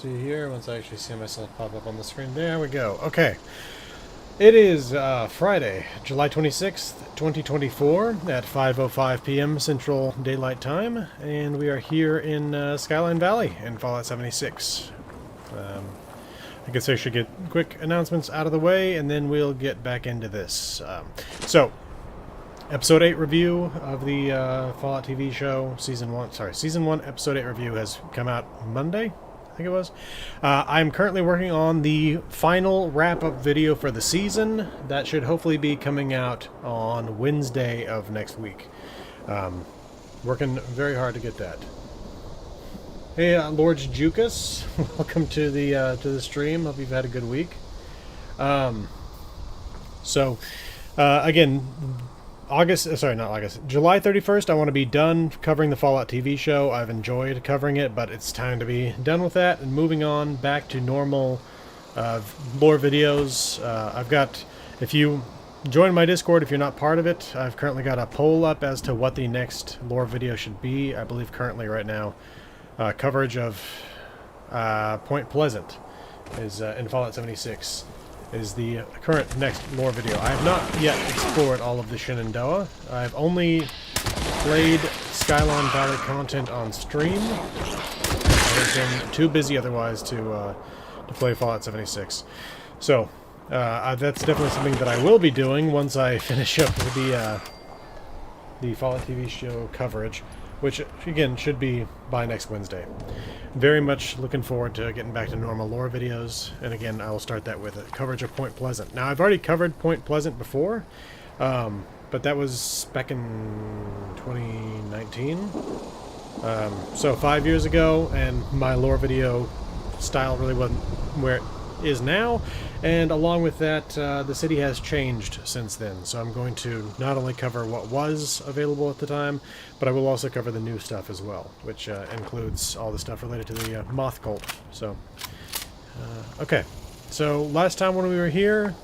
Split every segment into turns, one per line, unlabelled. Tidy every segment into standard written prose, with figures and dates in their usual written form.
see here once I actually see myself pop up on the screen. There we go. Okay. It is Friday, July 26th, 2024 at 5:05 p.m. Central Daylight Time, and we are here in Skyline Valley in Fallout 76. I guess I should get quick announcements out of the way, and then we'll get back into this. Episode 8 review of the Fallout TV show, Season 1, Episode 8 review has come out Monday, I think it was. I'm currently working on the final wrap-up video for the season. That should hopefully be coming out on Wednesday of next week. Working very hard to get that. Hey, Lords Jukas, welcome to the stream. Hope you've had a good week. Again, July 31st, I want to be done covering the Fallout TV show. I've enjoyed covering it, but it's time to be done with that and moving on back to normal lore videos. I've got, if you join my Discord, if you're not part of it, I've currently got a poll up as to what the next lore video should be. I believe currently right now, coverage of Point Pleasant is in Fallout 76. Is the current next lore video. I have not yet explored all of the Shenandoah. I've only played Skyline Valley content on stream. I've been too busy otherwise to play Fallout 76. So, that's definitely something that I will be doing once I finish up with the Fallout TV show coverage, which, again, should be by next Wednesday. Very much looking forward to getting back to normal lore videos, and again, I will start that with a coverage of Point Pleasant. Now, I've already covered Point Pleasant before, but that was back in 2019. So 5 years ago, and my lore video style really wasn't where it is now, and along with that, the city has changed since then, so I'm going to not only cover what was available at the time, but I will also cover the new stuff as well, which includes all the stuff related to the Moth Cult. So, okay, so last time when we were here,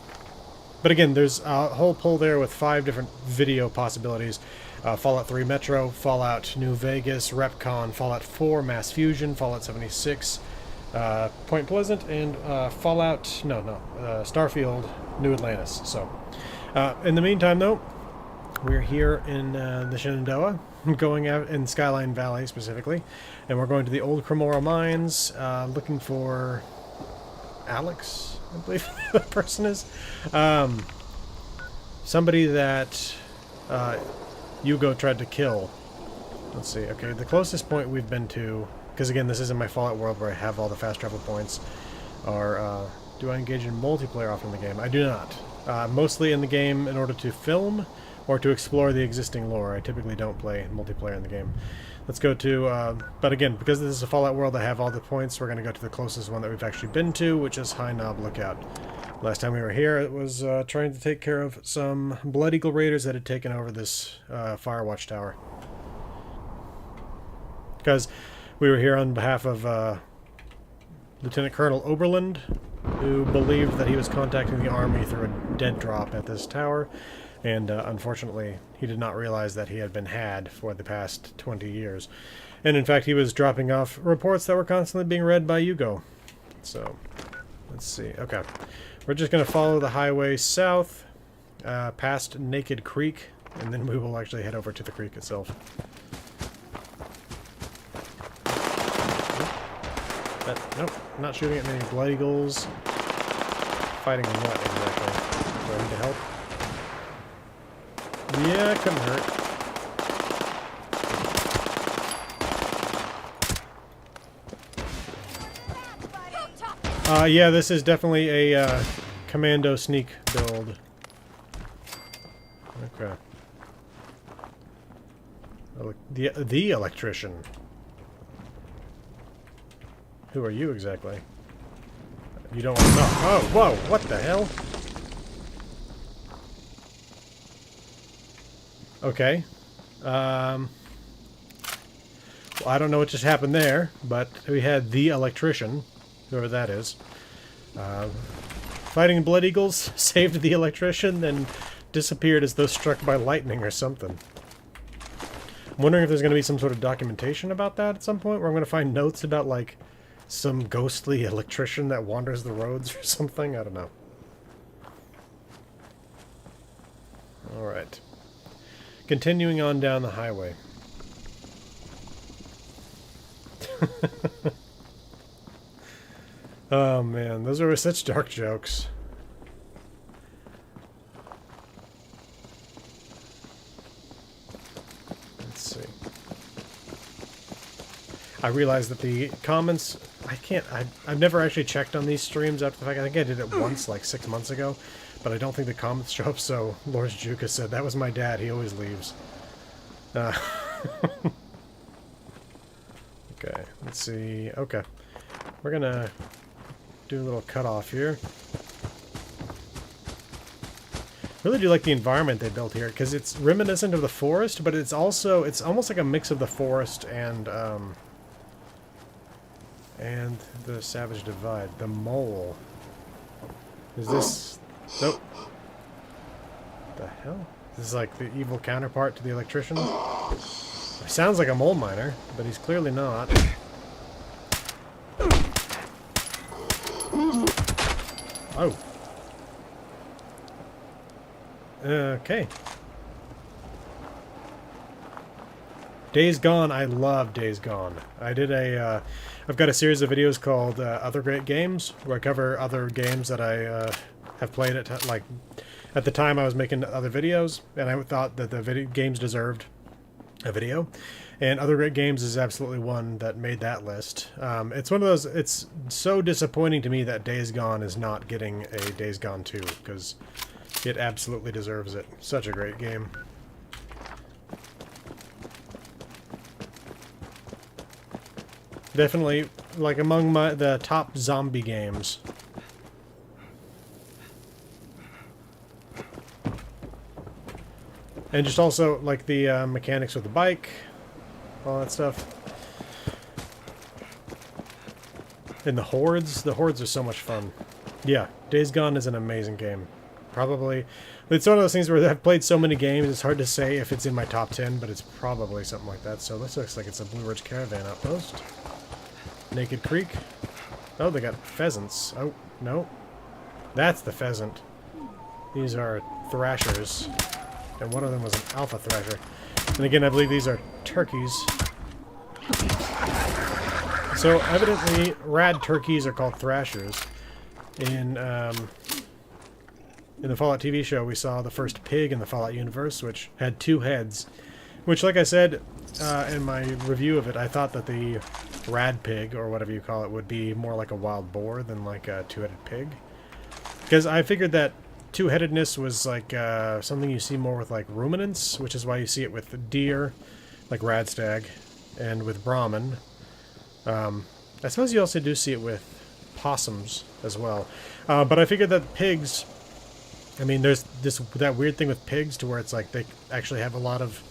but again, there's a whole poll there with 5 different video possibilities. Fallout 3 Metro, Fallout New Vegas, RepCon, Fallout 4 Mass Fusion, Fallout 76, Point Pleasant, and Starfield, New Atlantis. So, in the meantime, though, we're here in the Shenandoah, going out in Skyline Valley specifically, and we're going to the old Cremora mines, looking for Alex, I believe the person is. Somebody that Hugo tried to kill. Let's see. Okay, the closest point we've been to, because again, this isn't my Fallout world where I have all the fast travel points, are, do I engage in multiplayer often in the game? I do not. Mostly in the game in order to film or to explore the existing lore. I typically don't play multiplayer in the game. Let's go to, but again, because this is a Fallout world, I have all the points. We're going to go to the closest one that we've actually been to, which is High Knob Lookout. Last time we were here, it was trying to take care of some Blood Eagle raiders that had taken over this Firewatch Tower. Because we were here on behalf of Lieutenant Colonel Oberland, who believed that he was contacting the army through a dead drop at this tower, and unfortunately he did not realize that he had been had for the past 20 years. And in fact, he was dropping off reports that were constantly being read by Hugo. So, let's see. Okay. We're just going to follow the highway south, past Naked Creek, and then we will actually head over to the creek itself. Nope, not shooting at many Blood Eagles. Fighting what exactly? Do I need to help? Yeah, it couldn't hurt. Yeah, this is definitely a commando sneak build. Okay. The electrician. Who are you exactly? You don't want to know. Oh, whoa, what the hell? Okay. Well, I don't know what just happened there, but we had the electrician, whoever that is. Fighting Blood Eagles, saved the electrician, then disappeared as though struck by lightning or something. I'm wondering if there's going to be some sort of documentation about that at some point, where I'm going to find notes about, like, some ghostly electrician that wanders the roads or something. I don't know. Alright. Continuing on down the highway. Oh man, those are such dark jokes. Let's see. I realized that the comments, I've never actually checked on these streams after the fact. I think I did it once, like 6 months ago, but I don't think the comments show up, so Lord Juka said, that was my dad, he always leaves. Okay, let's see. Okay, we're gonna do a little cutoff here. Really do like the environment they built here, because it's reminiscent of the forest, but it's almost like a mix of the forest and the Savage Divide. The mole. Is this... Nope. The hell? This is like the evil counterpart to the electrician? He sounds like a mole miner, but he's clearly not. Oh. Okay. Days Gone, I love Days Gone. I did I've got a series of videos called Other Great Games, where I cover other games that I have played at the time I was making other videos, and I thought that the games deserved a video. And Other Great Games is absolutely one that made that list. It's one of those, it's so disappointing to me that Days Gone is not getting a Days Gone 2, because it absolutely deserves it. Such a great game. Definitely, like, among the top zombie games. And just also, like, the mechanics with the bike, all that stuff. And the hordes are so much fun. Yeah, Days Gone is an amazing game. Probably, it's one of those things where I've played so many games, it's hard to say if it's in my top 10, but it's probably something like that. So this looks like it's a Blue Ridge Caravan outpost. Naked Creek. Oh, they got pheasants. Oh, no. That's the pheasant. These are thrashers. And one of them was an alpha thrasher. And again, I believe these are turkeys. So, evidently, rad turkeys are called thrashers. In the Fallout TV show, we saw the first pig in the Fallout universe, which had 2 heads. Which, like I said in my review of it, I thought that the rad pig, or whatever you call it, would be more like a wild boar than like a 2-headed pig. Because I figured that 2-headedness was like something you see more with like ruminants, which is why you see it with deer, like radstag, and with Brahmin. I suppose you also do see it with possums as well. But I figured that pigs, I mean, there's that weird thing with pigs to where it's like they actually have a lot of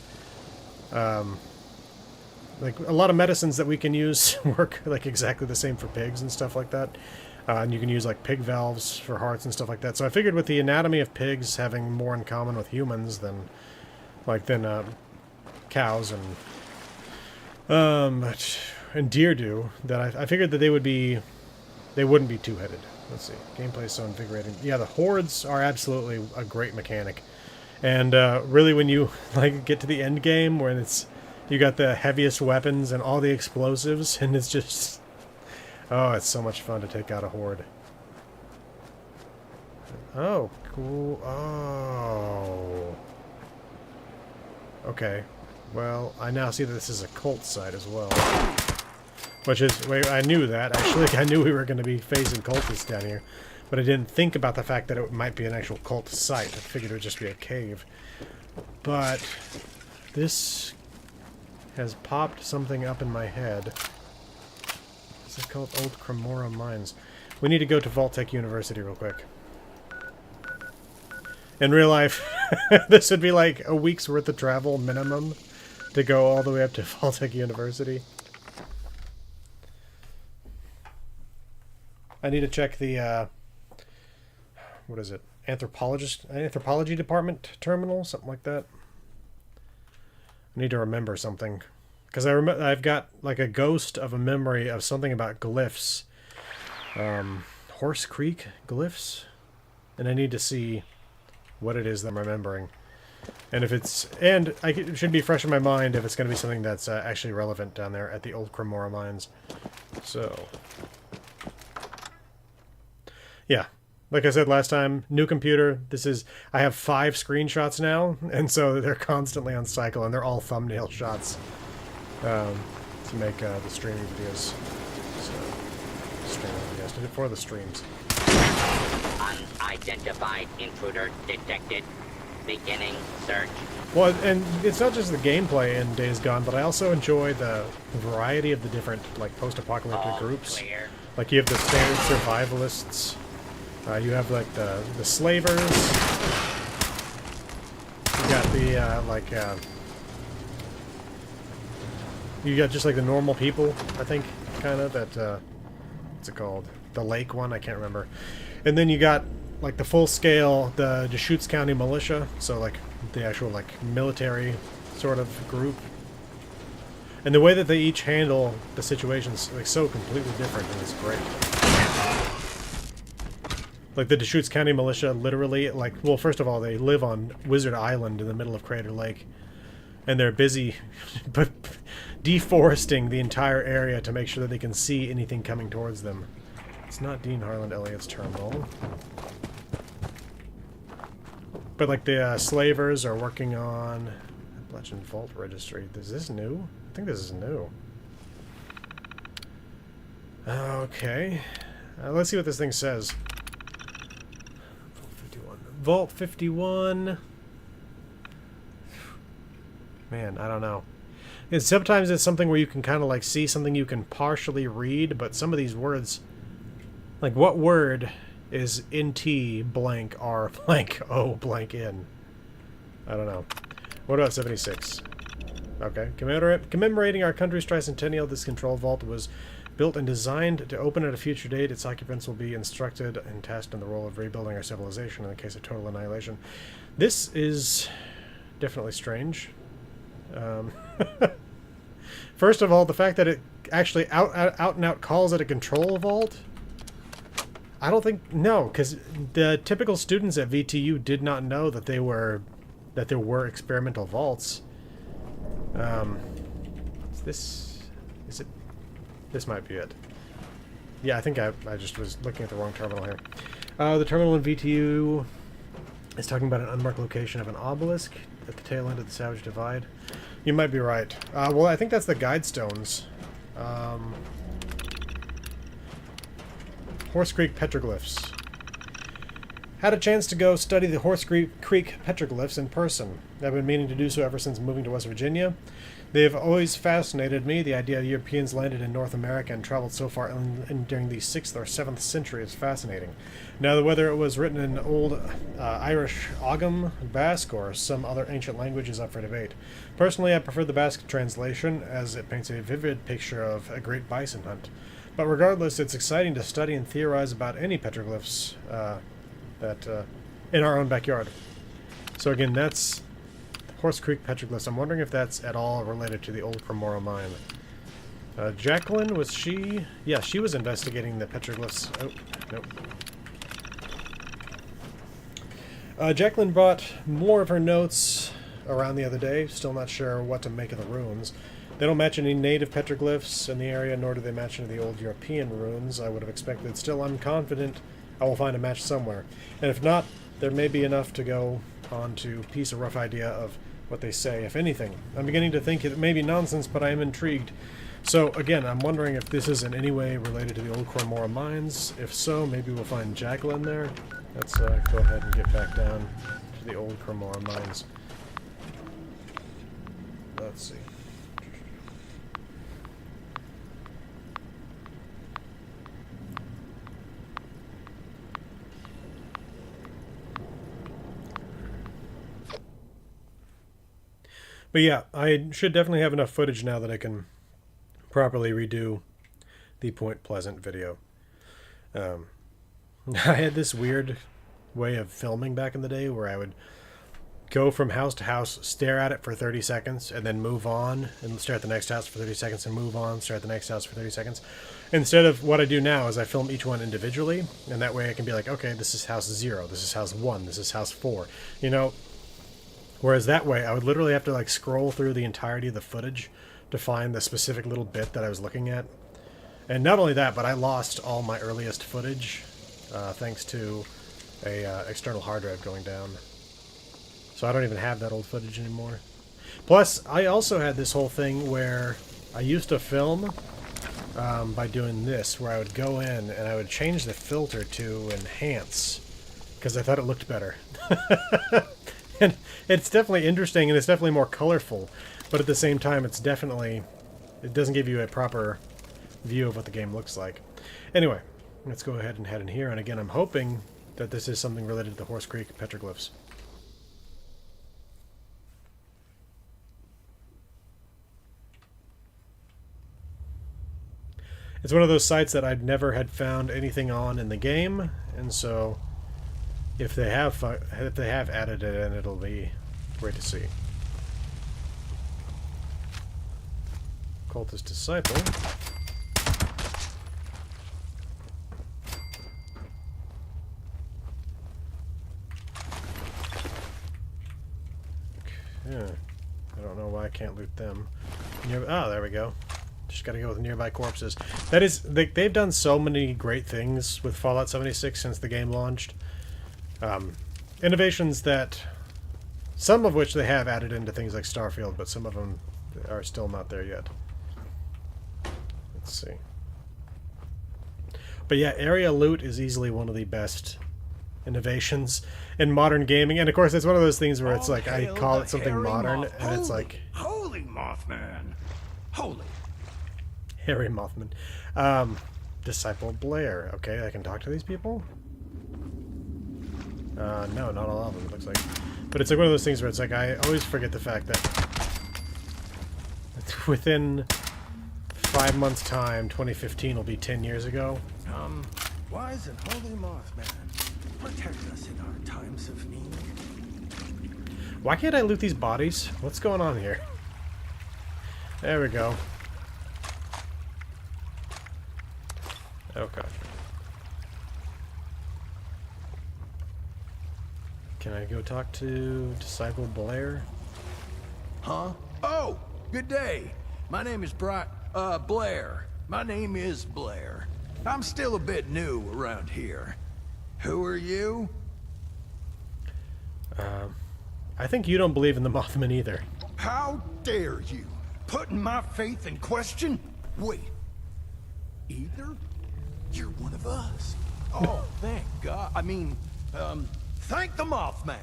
medicines that we can use work like exactly the same for pigs and stuff like that. And you can use like pig valves for hearts and stuff like that. So I figured with the anatomy of pigs having more in common with humans than cows and deer do, that I figured that they wouldn't be 2-headed. Let's see. Gameplay is so invigorating. Yeah, the hordes are absolutely a great mechanic. And really when you like get to the end game when you got the heaviest weapons and all the explosives, and it's just... Oh, it's so much fun to take out a horde. Oh, cool. Oh. Okay. Well, I now see that this is a cult site as well. Which is... Wait, I knew that. Actually, I knew we were going to be facing cultists down here. But I didn't think about the fact that it might be an actual cult site. I figured it would just be a cave. But... this... has popped something up in my head. This is called Old Cremora Mines. We need to go to Vault-Tec University real quick. In real life, this would be like a week's worth of travel minimum to go all the way up to Vault-Tec University. I need to check the, what is it? Anthropology Department terminal? Something like that. I need to remember something Because I've got like a ghost of a memory of something about glyphs. Horse Creek glyphs? And I need to see what it is that I'm remembering. And if it's... And it should be fresh in my mind if it's going to be something that's actually relevant down there at the old Cremora mines. So... Yeah. Like I said last time, new computer. I have 5 screenshots now, and so they're constantly on cycle, and they're all thumbnail shots to make the streaming videos. So, streaming videos for the streams.
Unidentified intruder detected. Beginning search.
Well, and it's not just the gameplay in Days Gone, but I also enjoy the variety of the different like post-apocalyptic groups.
Clear.
Like you have the standard survivalists. You have like the slavers. You got the you got just like the normal people, I think, kind of that. What's it called? The lake one, I can't remember. And then you got like the full scale, the Deschutes County militia. So like the actual like military sort of group. And the way that they each handle the situation's like so completely different, and it's great. Like the Deschutes County militia, literally, like, well, first of all, they live on Wizard Island in the middle of Crater Lake, and they're busy but deforesting the entire area to make sure that they can see anything coming towards them. It's not Dean Harland Elliott's terminal. But like the slavers are working on Appalachian Vault Registry. Is this new? I think this is new. Okay. Let's see what this thing says. Vault 51. Man, I don't know. Sometimes it's something where you can kind of like see something you can partially read, but some of these words, like what word is nt blank r blank o blank in? I don't know. What about 76? Okay. Commemorating our country's tricentennial, this control vault was built and designed to open at a future date. Its occupants will be instructed and tasked in the role of rebuilding our civilization in the case of total annihilation. This is definitely strange. First of all, the fact that it actually out and out calls it a control vault. I don't think... No, because the typical students at VTU did not know that there were experimental vaults. Is this... Is it... This might be it. Yeah, I think I just was looking at the wrong terminal here. The terminal in VTU is talking about an unmarked location of an obelisk at the tail end of the Savage Divide. You might be right. Well, I think that's the guide stones. Horse Creek petroglyphs. Had a chance to go study the Horse Creek petroglyphs in person. I've been meaning to do so ever since moving to West Virginia. They have always fascinated me. The idea Europeans landed in North America and traveled so far during the 6th or 7th century is fascinating. Now, whether it was written in Old Irish Ogham, Basque, or some other ancient language is up for debate. Personally, I prefer the Basque translation, as it paints a vivid picture of a great bison hunt. But regardless, it's exciting to study and theorize about any petroglyphs in our own backyard. So again, that's Horse Creek petroglyphs. I'm wondering if that's at all related to the old Cremora mine. Jacqueline, was she? Yeah, she was investigating the petroglyphs. Oh, nope. Jacqueline brought more of her notes around the other day. Still not sure what to make of the runes. They don't match any native petroglyphs in the area, nor do they match any of the old European runes I would have expected. Still, I'm confident I will find a match somewhere. And if not, there may be enough to go on to piece a rough idea of what they say, if anything. I'm beginning to think it may be nonsense, but I am intrigued. So, again, I'm wondering if this is in any way related to the old Cremora mines. If so, maybe we'll find Jacqueline there. Let's go ahead and get back down to the old Cremora mines. Let's see. But yeah, I should definitely have enough footage now that I can properly redo the Point Pleasant video. I had this weird way of filming back in the day where I would go from house to house, stare at it for 30 seconds, and then move on, and stare at the next house for 30 seconds, and move on, stare at the next house for 30 seconds. Instead of what I do now is I film each one individually, and that way I can be like, okay, this is house 0, this is house 1, this is house 4, you know? Whereas that way, I would literally have to like scroll through the entirety of the footage to find the specific little bit that I was looking at. And not only that, but I lost all my earliest footage, thanks to a external hard drive going down. So I don't even have that old footage anymore. Plus, I also had this whole thing where I used to film by doing this, where I would go in and I would change the filter to enhance, because I thought it looked better. And it's definitely interesting, and it's definitely more colorful, but at the same time, it doesn't give you a proper view of what the game looks like. Anyway, let's go ahead and head in here, and again, I'm hoping that this is something related to the Horse Creek petroglyphs. It's one of those sites that I'd never had found anything on in the game, and so if they have added it in, it'll be great to see. Cultist Disciple. Okay. I don't know why I can't loot them. Oh, there we go. Just gotta go with nearby corpses. That is, they've done so many great things with Fallout 76 since the game launched. Innovations that, some of which they have added into things like Starfield, but some of them are still not there yet. Let's see. But yeah, area loot is easily one of the best innovations in modern gaming, and of course it's one of those things where it's like, I call it something modern, and it's like...
Holy Mothman! Holy!
Harry Mothman. Disciple Blair. Okay, I can talk to these people? No, not all of them, it looks like. But it's like one of those things where it's like, I always forget the fact that within 5 months' time, 2015 will be 10 years ago.
Why isn't Holy Mothman protect us in our times of need?
Why can't I loot these bodies? What's going on here? There we go. Okay. Can I go talk to Disciple Blair?
Huh? Oh, good day. My name is Blair. My name is Blair. I'm still a bit new around here. Who are you?
I think you don't believe in the Mothman either.
How dare you? Putting my faith in question? Wait. Either? You're one of us. Oh, thank God. I mean, thank the Mothman.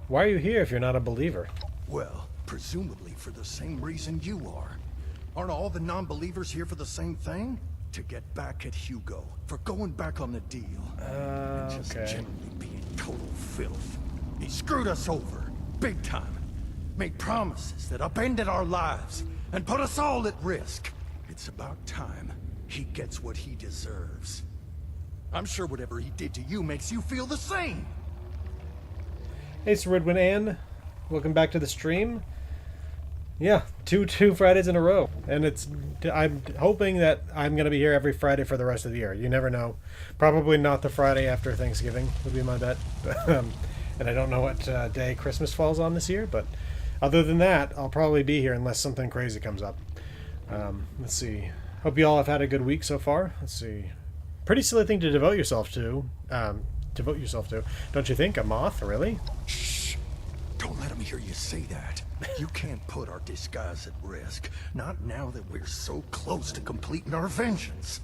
Why are you here if you're not a believer?
Well, presumably for the same reason you are. Aren't all the non-believers here for the same thing? To get back at Hugo for going back on the deal. And just generally being total filth. He screwed us over, big time. Made promises that upended our lives and put us all at risk. It's about time he gets what he deserves. I'm sure whatever he did to you makes you feel the same.
Hey, Ceridwin Ann. Welcome back to the stream. Yeah, two Fridays in a row. And I'm hoping that I'm going to be here every Friday for the rest of the year. You never know. Probably not the Friday after Thanksgiving would be my bet. And I don't know what day Christmas falls on this year, but other than that, I'll probably be here unless something crazy comes up. Let's see. Hope you all have had a good week so far. Let's see. Pretty silly thing to devote yourself to. Don't you think? A moth, really?
Shh. Don't let him hear you say that. You can't put our disguise at risk. Not now that we're so close to completing our vengeance.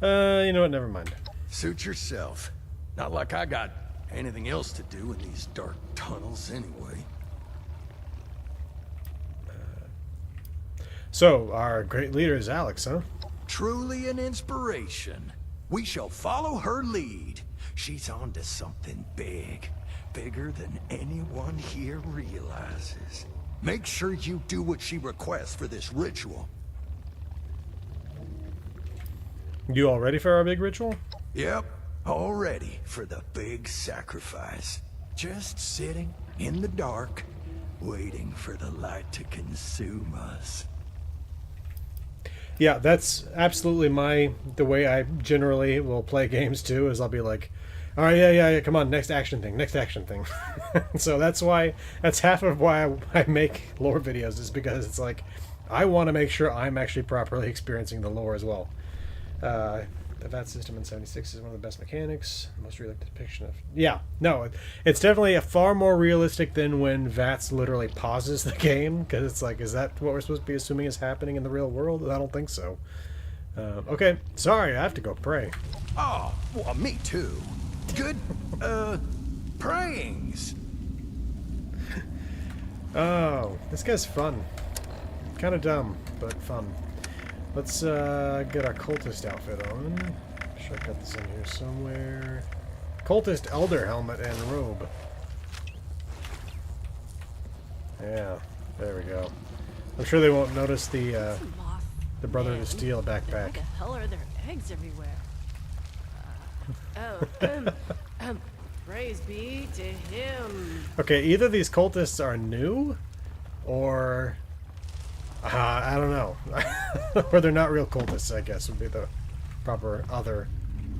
You know what? Never mind.
Suit yourself. Not like I got anything else to do in these dark tunnels anyway.
So, our great leader is Alex, huh?
Truly an inspiration. We shall follow her lead. She's on to something big. Bigger than anyone here realizes. Make sure you do what she requests for this ritual.
You all ready for our big ritual?
Yep, all ready for the big sacrifice. Just sitting in the dark, waiting for the light to consume us.
Yeah, that's absolutely the way I generally will play games too, is I'll be like, all right, yeah, come on, next action thing. So that's half of why I make lore videos, is because it's like, I want to make sure I'm actually properly experiencing the lore as well. The VAT system in 76 is one of the best mechanics. Most realistic depiction of... Yeah, no, it's definitely a far more realistic than when VATS literally pauses the game, because it's like, is that what we're supposed to be assuming is happening in the real world? I don't think so. Okay, sorry, I have to go pray.
Oh, well, me too. Good, prayings.
Oh, this guy's fun. Kind of dumb, but fun. Let's get our cultist outfit on. Should I got this in here somewhere? Cultist elder helmet and robe. Yeah, there we go. I'm sure they won't notice the brother to steal backpack.
Where the hell are there eggs everywhere? Praise be to him.
Okay, either these cultists are new, or I don't know, or they're not real cultists. I guess would be the proper other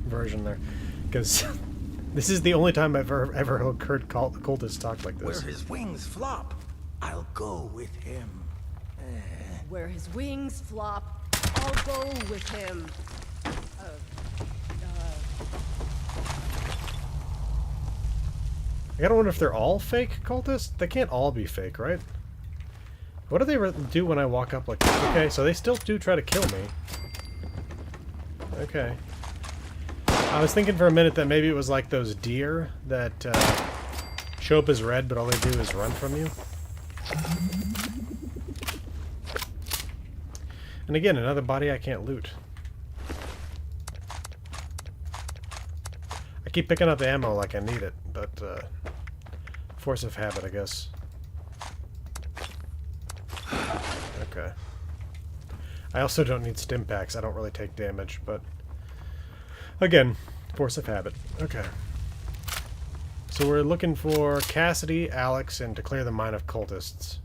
version there, because this is the only time I've ever heard cultists talk like this.
Where his wings flop, I'll go with him.
Where his wings flop, I'll go with him.
I gotta wonder if they're all fake cultists? They can't all be fake, right? What do they do when I walk up like this? Okay, so they still do try to kill me. Okay. I was thinking for a minute that maybe it was like those deer that show up as red, but all they do is run from you. And again, another body I can't loot. I keep picking up the ammo like I need it, but force of habit, I guess. Okay. I also don't need stim packs. I don't really take damage, but again, force of habit. Okay. So we're looking for Cassidy, Alex, and to clear the mine of cultists.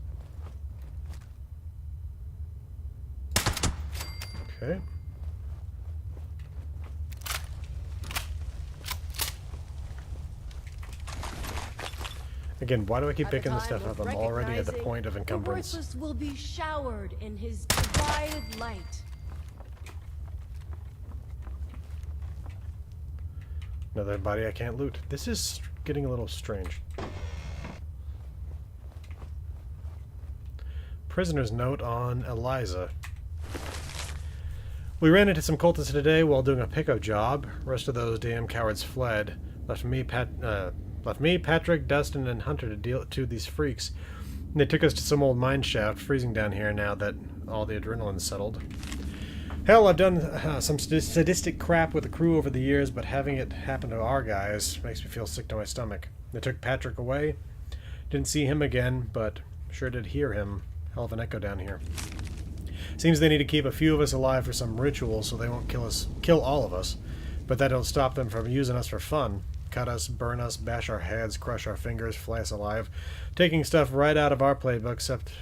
Okay. Again, why do I keep picking this stuff up? I'm already at the point of encumbrance.
The worthless will be showered in his divided light.
Another body I can't loot. This is getting a little strange. Prisoner's note on Eliza. We ran into some cultists today while doing a pickup job. Rest of those damn cowards fled. Left me, Patrick, Dustin, and Hunter to deal to these freaks. And they took us to some old mine shaft, freezing down here now that all the adrenaline's settled. Hell, I've done some sadistic crap with the crew over the years, but having it happen to our guys makes me feel sick to my stomach. They took Patrick away. Didn't see him again, but sure did hear him. Hell of an echo down here. Seems they need to keep a few of us alive for some ritual so they won't kill all of us. But that don't stop them from using us for fun. Cut us, burn us, bash our heads, crush our fingers, flay us alive. Taking stuff right out of our playbook, except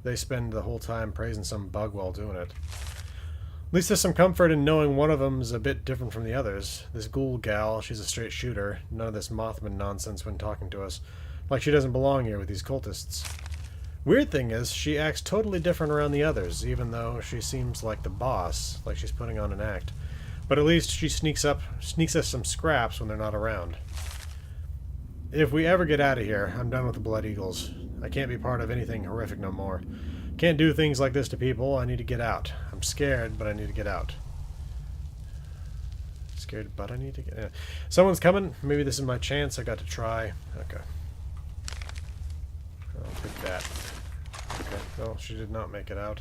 they spend the whole time praising some bug while doing it. At least there's some comfort in knowing one of them's a bit different from the others. This ghoul gal, she's a straight shooter. None of this Mothman nonsense when talking to us. Like she doesn't belong here with these cultists. Weird thing is, she acts totally different around the others, even though she seems like the boss, like she's putting on an act. But at least she sneaks us some scraps when they're not around. If we ever get out of here, I'm done with the Blood Eagles. I can't be part of anything horrific no more. Can't do things like this to people. I need to get out. I'm scared, but I need to get out. Scared, but I need to get out. Someone's coming. Maybe this is my chance. I got to try. Okay. I'll take that. Okay. No, she did not make it out.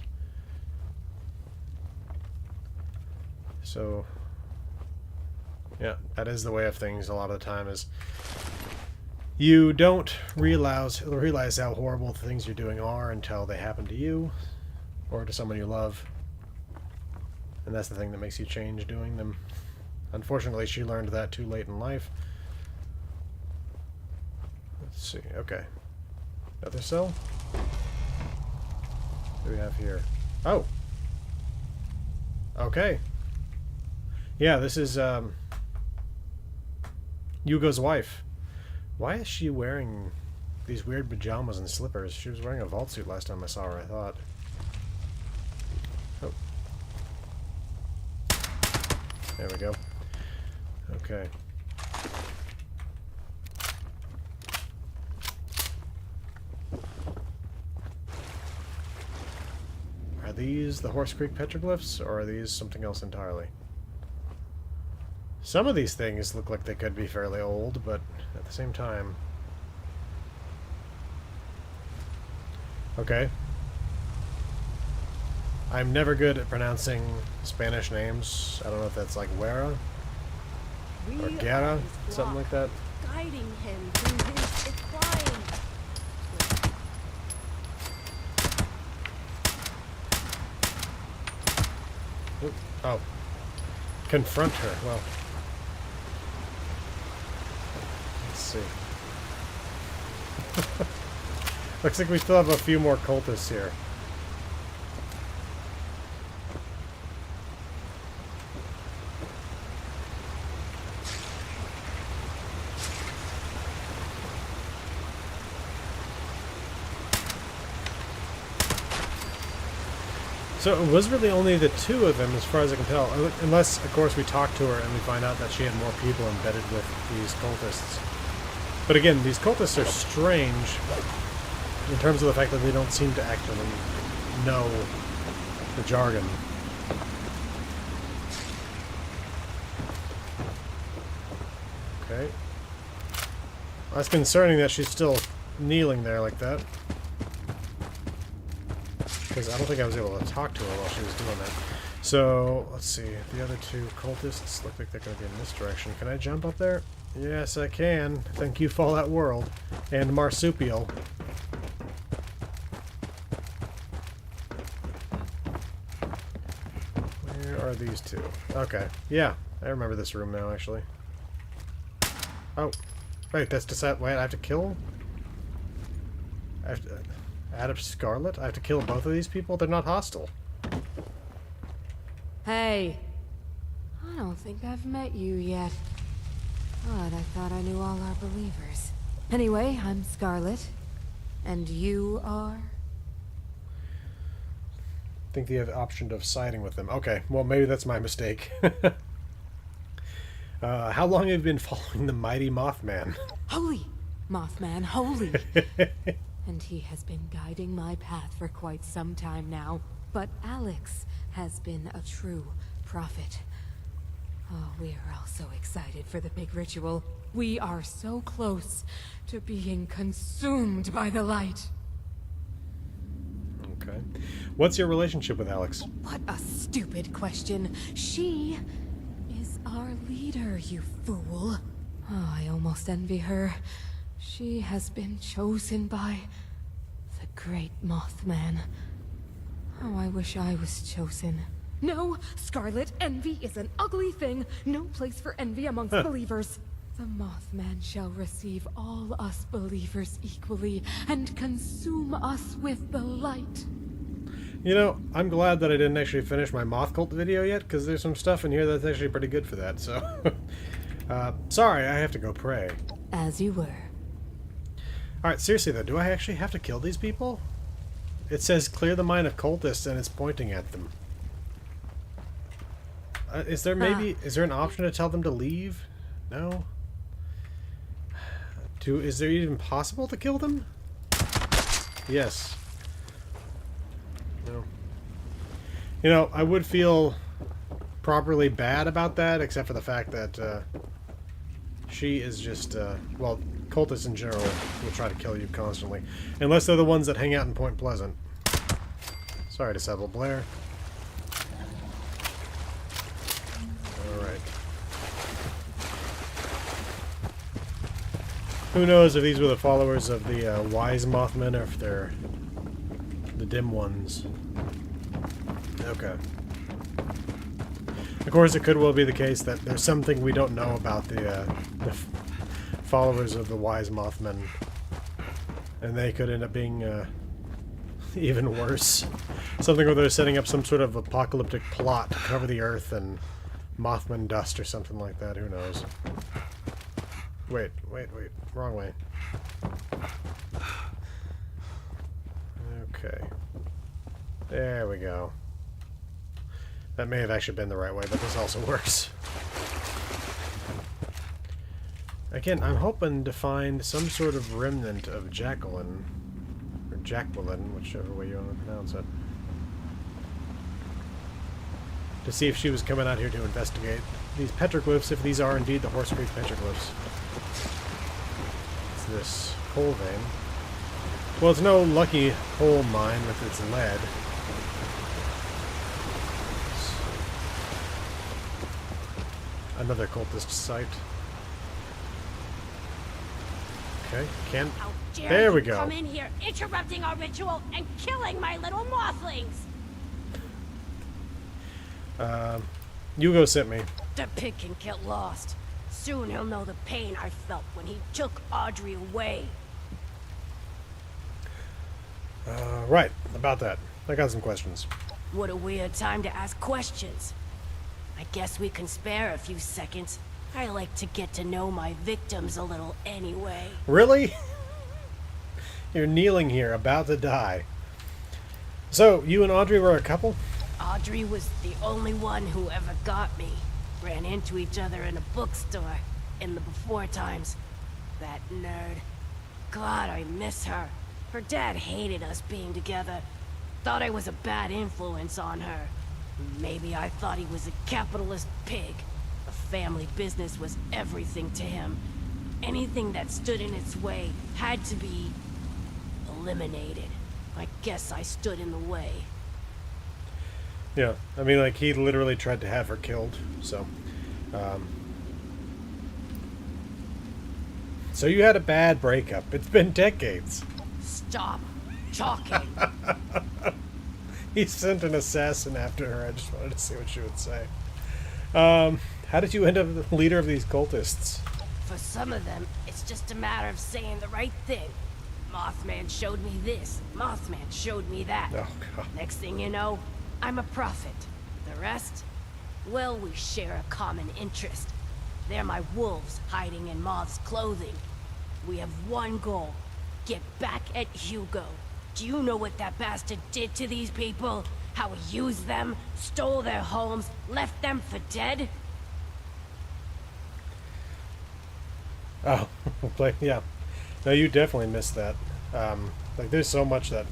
So, yeah, that is the way of things a lot of the time, is you don't realize how horrible the things you're doing are until they happen to you or to someone you love. And that's the thing that makes you change doing them. Unfortunately, she learned that too late in life. Let's see. Okay. Another cell? What do we have here? Oh! Okay. Yeah, this is, Yugo's wife. Why is she wearing these weird pajamas and slippers? She was wearing a vault suit last time I saw her, I thought. Oh. There we go. Okay. Are these the Horse Creek petroglyphs, or are these something else entirely? Some of these things look like they could be fairly old, but at the same time... Okay. I'm never good at pronouncing Spanish names. I don't know if that's like Wera or Guerra, something like that.
Guiding him through his decline.
Oop. Oh. Confront her. Well. Let's see. Looks like we still have a few more cultists here. So it was really only the two of them, as far as I can tell. Unless, of course, we talk to her and we find out that she had more people embedded with these cultists. But again, these cultists are strange in terms of the fact that they don't seem to actually know the jargon. Okay. That's concerning that she's still kneeling there like that. Because I don't think I was able to talk to her while she was doing that. So, let's see. The other two cultists look like they're going to be in this direction. Can I jump up there? Yes, I can. Thank you, Fallout World. And Marsupial. Where are these two? Okay. Yeah, I remember this room now, actually. Oh. Wait, that's decide. Wait, I have to kill? I have to... Adam Scarlet? I have to kill both of these people? They're not hostile.
Hey. I don't think I've met you yet. But I thought I knew all our believers. Anyway, I'm Scarlet. And you are?
I think they have the option of siding with them. Okay, well, maybe that's my mistake. How long have you been following the mighty Mothman?
Holy! Mothman, holy! And he has been guiding my path for quite some time now. But Alex has been a true prophet. Oh, we are all so excited for the big ritual. We are so close to being consumed by the light.
Okay. What's your relationship with Alex?
What a stupid question. She is our leader, you fool. Oh, I almost envy her. She has been chosen by the great Mothman. Oh, I wish I was chosen. No, Scarlet, envy is an ugly thing. No place for envy amongst believers. The Mothman shall receive all us believers equally and consume us with the light.
You know, I'm glad that I didn't actually finish my Moth Cult video yet, because there's some stuff in here that's actually pretty good for that, so... sorry, I have to go pray.
As you were.
Alright, seriously though, do I actually have to kill these people? It says clear the mind of cultists and it's pointing at them. Is there an option to tell them to leave? No? Is there even possible to kill them? Yes. No. You know, I would feel properly bad about that, except for the fact that she is just, well, cultists in general will try to kill you constantly. Unless they're the ones that hang out in Point Pleasant. Sorry to settle, Blair. Alright. Who knows if these were the followers of the wise Mothmen or if they're the dim ones. Okay. course, it could well be the case that there's something we don't know about the followers of the Wise Mothmen, and they could end up being even worse. Something where they're setting up some sort of apocalyptic plot to cover the Earth and Mothman dust or something like that. Who knows? Wait. Wrong way. Okay. There we go. That may have actually been the right way, but this also works. Again, I'm hoping to find some sort of remnant of Jacqueline. Or Jacqueline, whichever way you want to pronounce it. To see if she was coming out here to investigate these petroglyphs, if these are indeed the Horse Creek petroglyphs. It's this coal vein. Well, it's no lucky coal mine with its lead. Another cultist site. Okay, can't.
How dare
There we
you
go.
come in here, interrupting our ritual and killing my little mothlings!
Hugo sent me.
The pig can get lost. Soon he'll know the pain I felt when he took Audrey away.
Right, about that. I got some questions.
What a weird time to ask questions. I guess we can spare a few seconds. I like to get to know my victims a little anyway.
Really? You're kneeling here, about to die. So, you and Audrey were a couple?
Audrey was the only one who ever got me. Ran into each other in a bookstore in the before times. That nerd. God, I miss her. Her dad hated us being together. Thought I was a bad influence on her. Maybe I thought he was a capitalist pig. The family business was everything to him. Anything that stood in its way had to be eliminated. I guess I stood in the way.
Yeah, I mean, like, he literally tried to have her killed, so... So you had a bad breakup. It's been decades.
Stop talking.
He sent an assassin after her. I just wanted to see what she would say. How did you end up the leader of these cultists?
For some of them, it's just a matter of saying the right thing. Mothman showed me this. Mothman showed me that.
Oh, God.
Next thing you know, I'm a prophet. The rest? Well, we share a common interest. They're my wolves hiding in Moth's clothing. We have one goal. Get back at Hugo. Do you know what that bastard did to these people? How he used them, stole their homes, left them for dead?
Oh, yeah. No, you definitely missed that. Like, there's so much that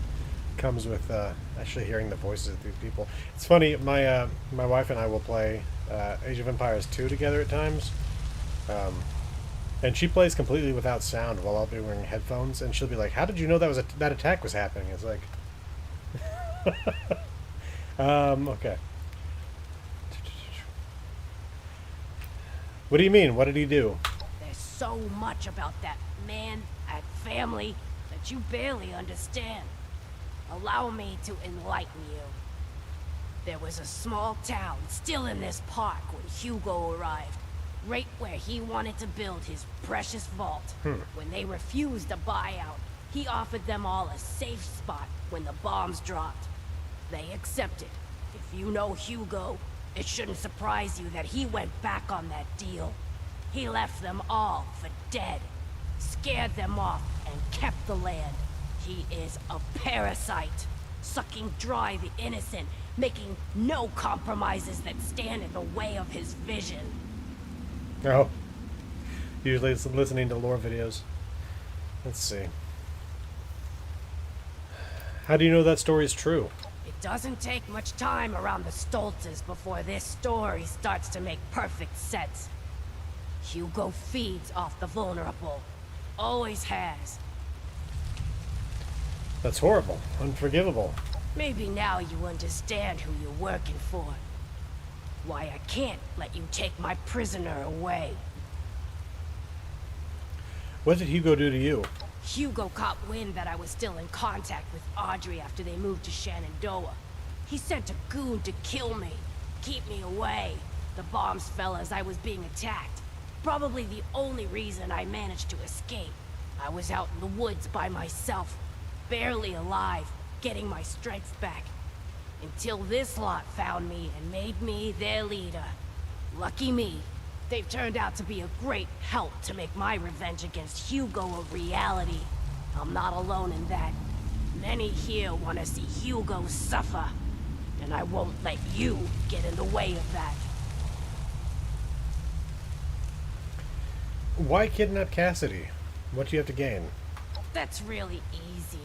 comes with actually hearing the voices of these people. It's funny, my wife and I will play Age of Empires 2 together at times. And she plays completely without sound while I'll be wearing headphones, and she'll be like, "How did you know that was that attack was happening?" It's like, okay. What do you mean? What did he do?
There's so much about that man, that family, that you barely understand. Allow me to enlighten you. There was a small town still in this park when Hugo arrived. Right where he wanted to build his precious vault. When they refused a buyout, he offered them all a safe spot when the bombs dropped. They accepted. If you know Hugo, it shouldn't surprise you that he went back on that deal. He left them all for dead, scared them off, and kept the land. He is a parasite, sucking dry the innocent, making no compromises that stand in the way of his vision.
Oh. Usually it's listening to lore videos. Let's see. How do you know that story is true?
It doesn't take much time around the Stoltzes before this story starts to make perfect sense. Hugo feeds off the vulnerable. Always has.
That's horrible. Unforgivable.
Maybe now you understand who you're working for. Why I can't let you take my prisoner away.
What did Hugo do to you?
Hugo caught wind that I was still in contact with Audrey after they moved to Shenandoah. He sent a goon to kill me, keep me away. The bombs fell as I was being attacked. Probably the only reason I managed to escape. I was out in the woods by myself, barely alive, getting my strength back. Until this lot found me and made me their leader. Lucky me. They've turned out to be a great help to make my revenge against Hugo a reality. I'm not alone in that. Many here want to see Hugo suffer. And I won't let you get in the way of that.
Why kidnap Cassidy? What do you have to gain?
That's really easy.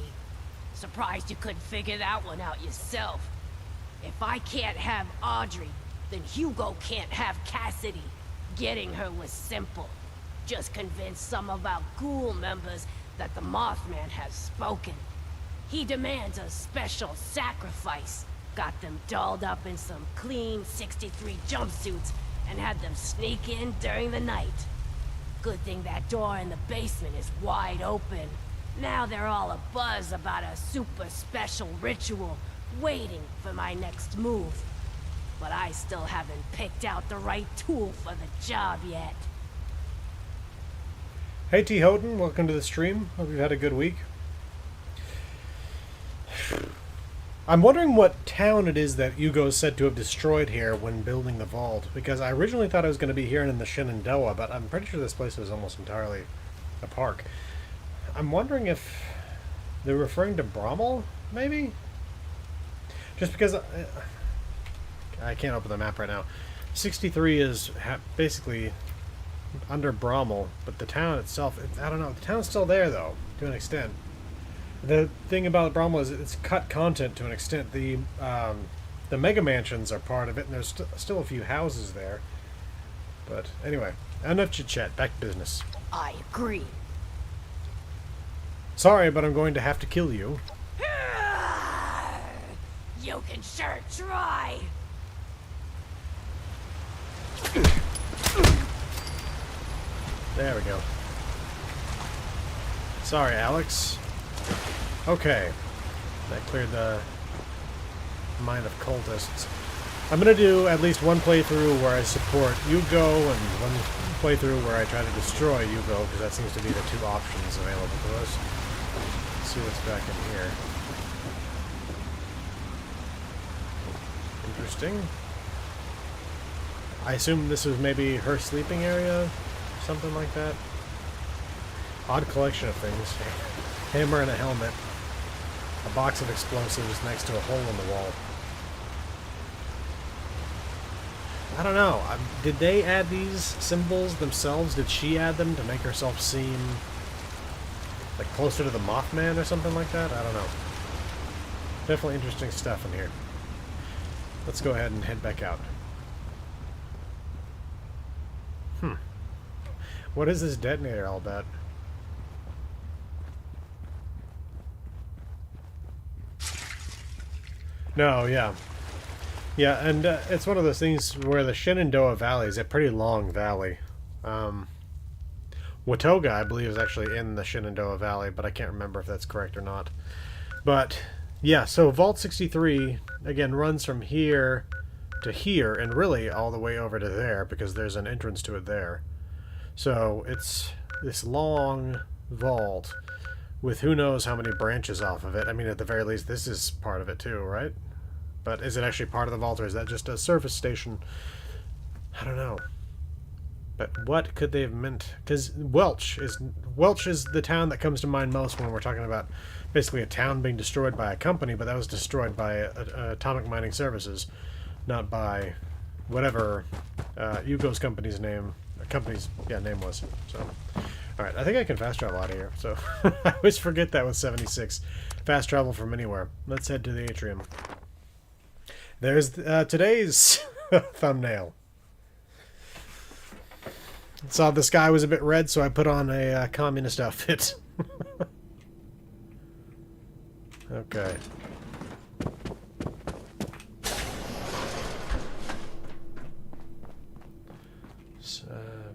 Surprised you couldn't figure that one out yourself. If I can't have Audrey, then Hugo can't have Cassidy. Getting her was simple. Just convince some of our ghoul members that the Mothman has spoken. He demands a special sacrifice. Got them dolled up in some clean 63 jumpsuits and had them sneak in during the night. Good thing that door in the basement is wide open. Now they're all abuzz about a super special ritual, waiting for my next move. But I still haven't picked out the right tool for the job yet.
Hey T. Houghton, welcome to the stream. Hope you've had a good week. I'm wondering what town it is that Hugo is said to have destroyed here when building the vault, because I originally thought I was going to be here in the Shenandoah, but I'm pretty sure this place was almost entirely a park. I'm wondering if they're referring to Brommel, maybe? Just because I can't open the map right now. 63 is basically under Brommel, but the town itself, I don't know. The town's still there, though, to an extent. The thing about Brommel is it's cut content to an extent. The mega mansions are part of it, and there's still a few houses there. But anyway, enough chit-chat. Back to business.
I agree.
Sorry, but I'm going to have to kill you.
You can sure try.
There we go. Sorry, Alex. Okay. That cleared the mind of cultists. I'm going to do at least one playthrough where I support Hugo and one playthrough where I try to destroy Hugo, because that seems to be the two options available to us. Let's see what's back in here. Interesting. I assume this was maybe her sleeping area? Something like that. Odd collection of things. Hammer and a helmet. A box of explosives next to a hole in the wall. I don't know. Did they add these symbols themselves? Did she add them to make herself seem like closer to the Mothman or something like that? I don't know. Definitely interesting stuff in here. Let's go ahead and head back out. What is this detonator all about? No, yeah. Yeah, and it's one of those things where the Shenandoah Valley is a pretty long valley. Watoga, I believe, is actually in the Shenandoah Valley, but I can't remember if that's correct or not. But, yeah, so Vault 63, again, runs from here to here, and really all the way over to there, because there's an entrance to it there. So, it's this long vault with who knows how many branches off of it. I mean, at the very least, this is part of it too, right? But is it actually part of the vault, or is that just a service station? I don't know. But what could they have meant? Because Welch is the town that comes to mind most when we're talking about basically a town being destroyed by a company, but that was destroyed by Atomic Mining Services, not by whatever Hugo's company's name was. So, all right, I think I can fast travel out of here. So I always forget that with 76. Fast travel from anywhere. Let's head to the atrium. There's today's thumbnail. Saw the sky was a bit red, so I put on a communist outfit. Okay.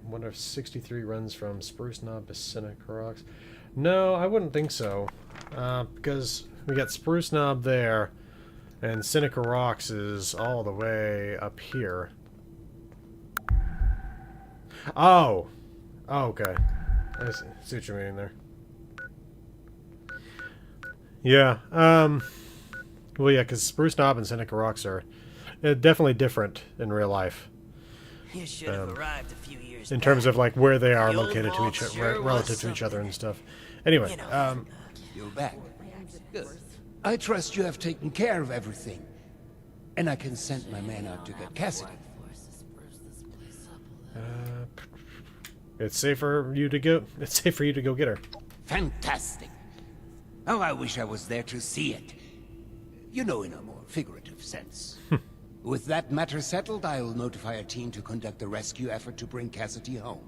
Wonder if 63 runs from Spruce Knob to Seneca Rocks. No, I wouldn't think so. Because we got Spruce Knob there, and Seneca Rocks is all the way up here. Oh. Oh, okay. I see what you mean there. Yeah. Well, yeah, because Spruce Knob and Seneca Rocks are definitely different in real life.
You should have arrived a few years
In terms of like where they are
The old
located to
vault
each
sure was
relative to each other
something.
and stuff. Anyway,
You know,
You're back. Good. I trust you have taken care of everything. And I can send my man out to get Cassidy.
it's safe for you to go. It's safe for you to go get her.
Fantastic. Oh, I wish I was there to see it. You know, in a more figurative sense. With that matter settled, I'll notify a team to conduct a rescue effort to bring Cassidy home.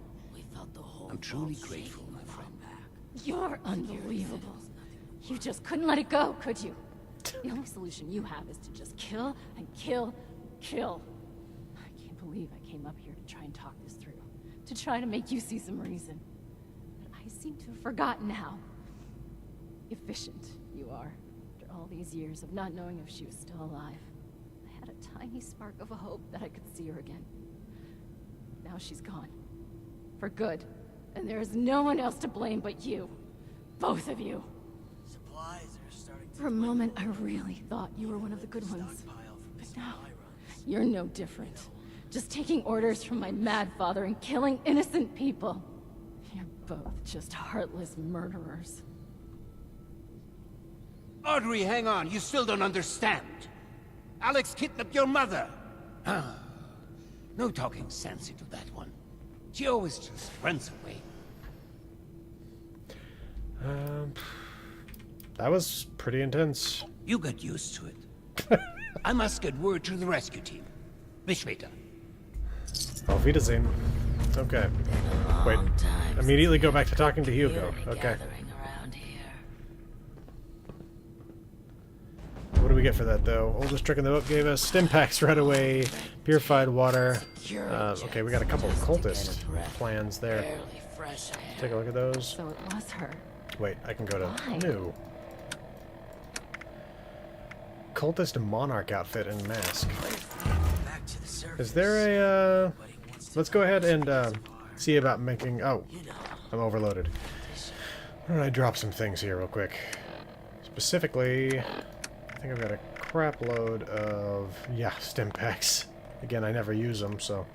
I'm truly grateful, my friend.
You're unbelievable. You just couldn't let it go, could you? The only solution you have is to just kill and kill, kill. I can't believe I came up here to try and talk this through. To try to make you see some reason. But I seem to have forgotten how efficient you are. After all these years of not knowing if she was still alive, I had a tiny spark of a hope that I could see her again. Now she's gone. For good. And there is no one else to blame but you. Both of you.
supplies are starting to
For a moment, I really thought you were one of the good ones.
stockpile from
But
the
now,
supply runs.
you're no different. Just taking orders from my mad father and killing innocent people. You're both just heartless murderers.
Audrey, hang on. You still don't understand. Alex kidnapped your mother. Ah, no talking sense into that one. She always just runs away.
That was pretty intense.
You got used to it. I must get word to the rescue team. Bis später.
Auf Wiedersehen. Okay. Wait. Immediately go back to talking to Hugo. Okay. What do we get for that, though? Oldest trick in the book gave us stim packs right away, purified water. Okay, we got a couple of cultist plans there. Take a look at those.
So it was her.
Wait, I can go to
Why?
new. Cultist monarch outfit and mask.
Back to the surface.
Is there a, let's go ahead and, see about making, oh, I'm overloaded. Why don't I drop some things here real quick? Specifically, I think I've got a crap load of, yeah, stim packs. Again, I never use them, so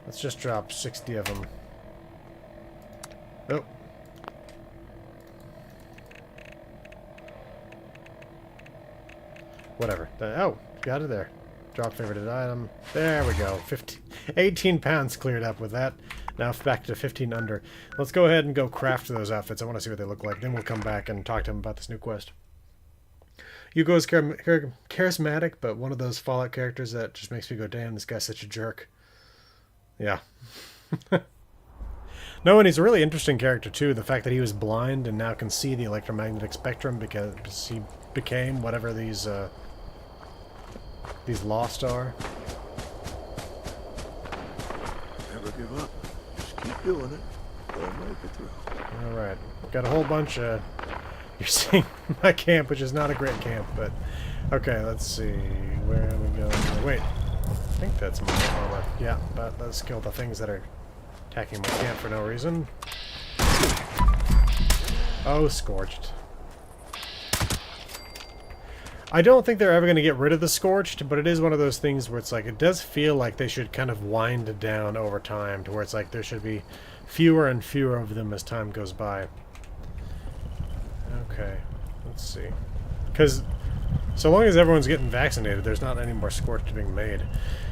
let's just drop 60 of them. Oh. Whatever. Oh, got it there. Drop favorited item. There we go. 18 pounds cleared up with that. Now back to 15 under. Let's go ahead and go craft those outfits. I want to see what they look like. Then we'll come back and talk to him about this new quest. Hugo is charismatic, but one of those Fallout characters that just makes me go, damn, this guy's such a jerk. Yeah. No, and he's a really interesting character, too. The fact that he was blind and now can see the electromagnetic spectrum because he became whatever these lost are.
Never give up. Just keep doing it. They'll make it through.
Alright. Got a whole bunch of... You're seeing my camp, which is not a great camp, but... Okay, let's see. Where are we going? Wait. I think that's my armor. Yeah, but let's kill the things that are attacking my camp for no reason. Oh, Scorched. I don't think they're ever going to get rid of the Scorched, but it is one of those things where it's like, it does feel like they should kind of wind down over time, to where it's like there should be fewer and fewer of them as time goes by. Okay, let's see. Because so long as everyone's getting vaccinated, there's not any more Scorched being made.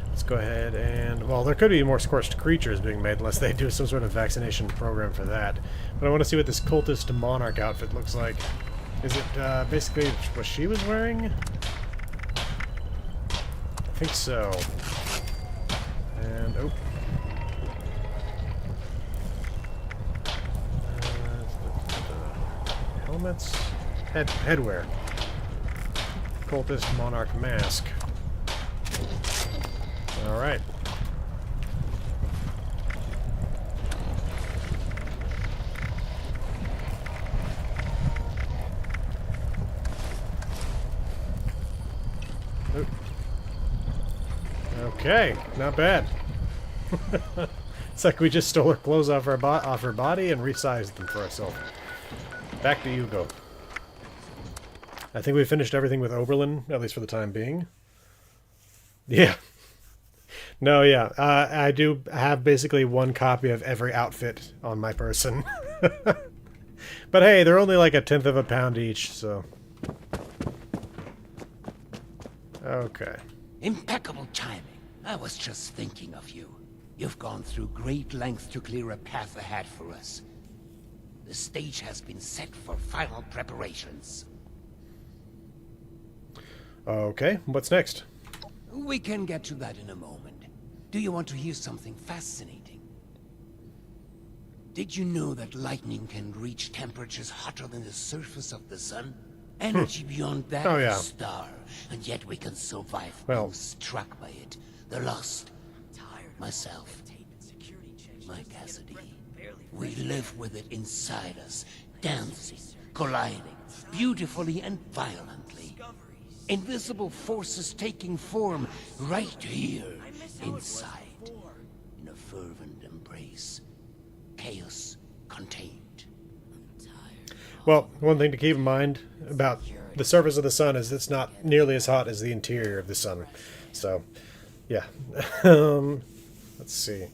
Let's go ahead and... Well, there could be more Scorched creatures being made unless they do some sort of vaccination program for that. But I want to see what this cultist monarch outfit looks like. Is it basically what she was wearing? I think so. And... Oh. Helmets? Headwear. Cultist monarch mask. Alright. Okay, not bad. It's like we just stole her clothes off her body and resized them for ourselves. Back to Hugo. I think we finished everything with Oberlin, at least for the time being. Yeah. No, yeah. I do have basically one copy of every outfit on my person. But hey, they're only like 1/10 of a pound each, so... Okay.
Impeccable timing. I was just thinking of you. You've gone through great lengths to clear a path ahead for us. The stage has been set for final preparations.
Okay, what's next?
We can get to that in a moment. Do you want to hear something fascinating? Did you know that lightning can reach temperatures hotter than the surface of the sun? Energy beyond that
Oh,
of
yeah.
a star, and yet we can survive
Well-
unstruck by it. The Lost, myself, my Cassidy. We live with it inside us, dancing, colliding, beautifully and violently. Invisible forces taking form right here, inside, in a fervent embrace. Chaos contained.
Well, one thing to keep in mind about the surface of the sun is it's not nearly as hot as the interior of the sun. So, yeah. Let's see.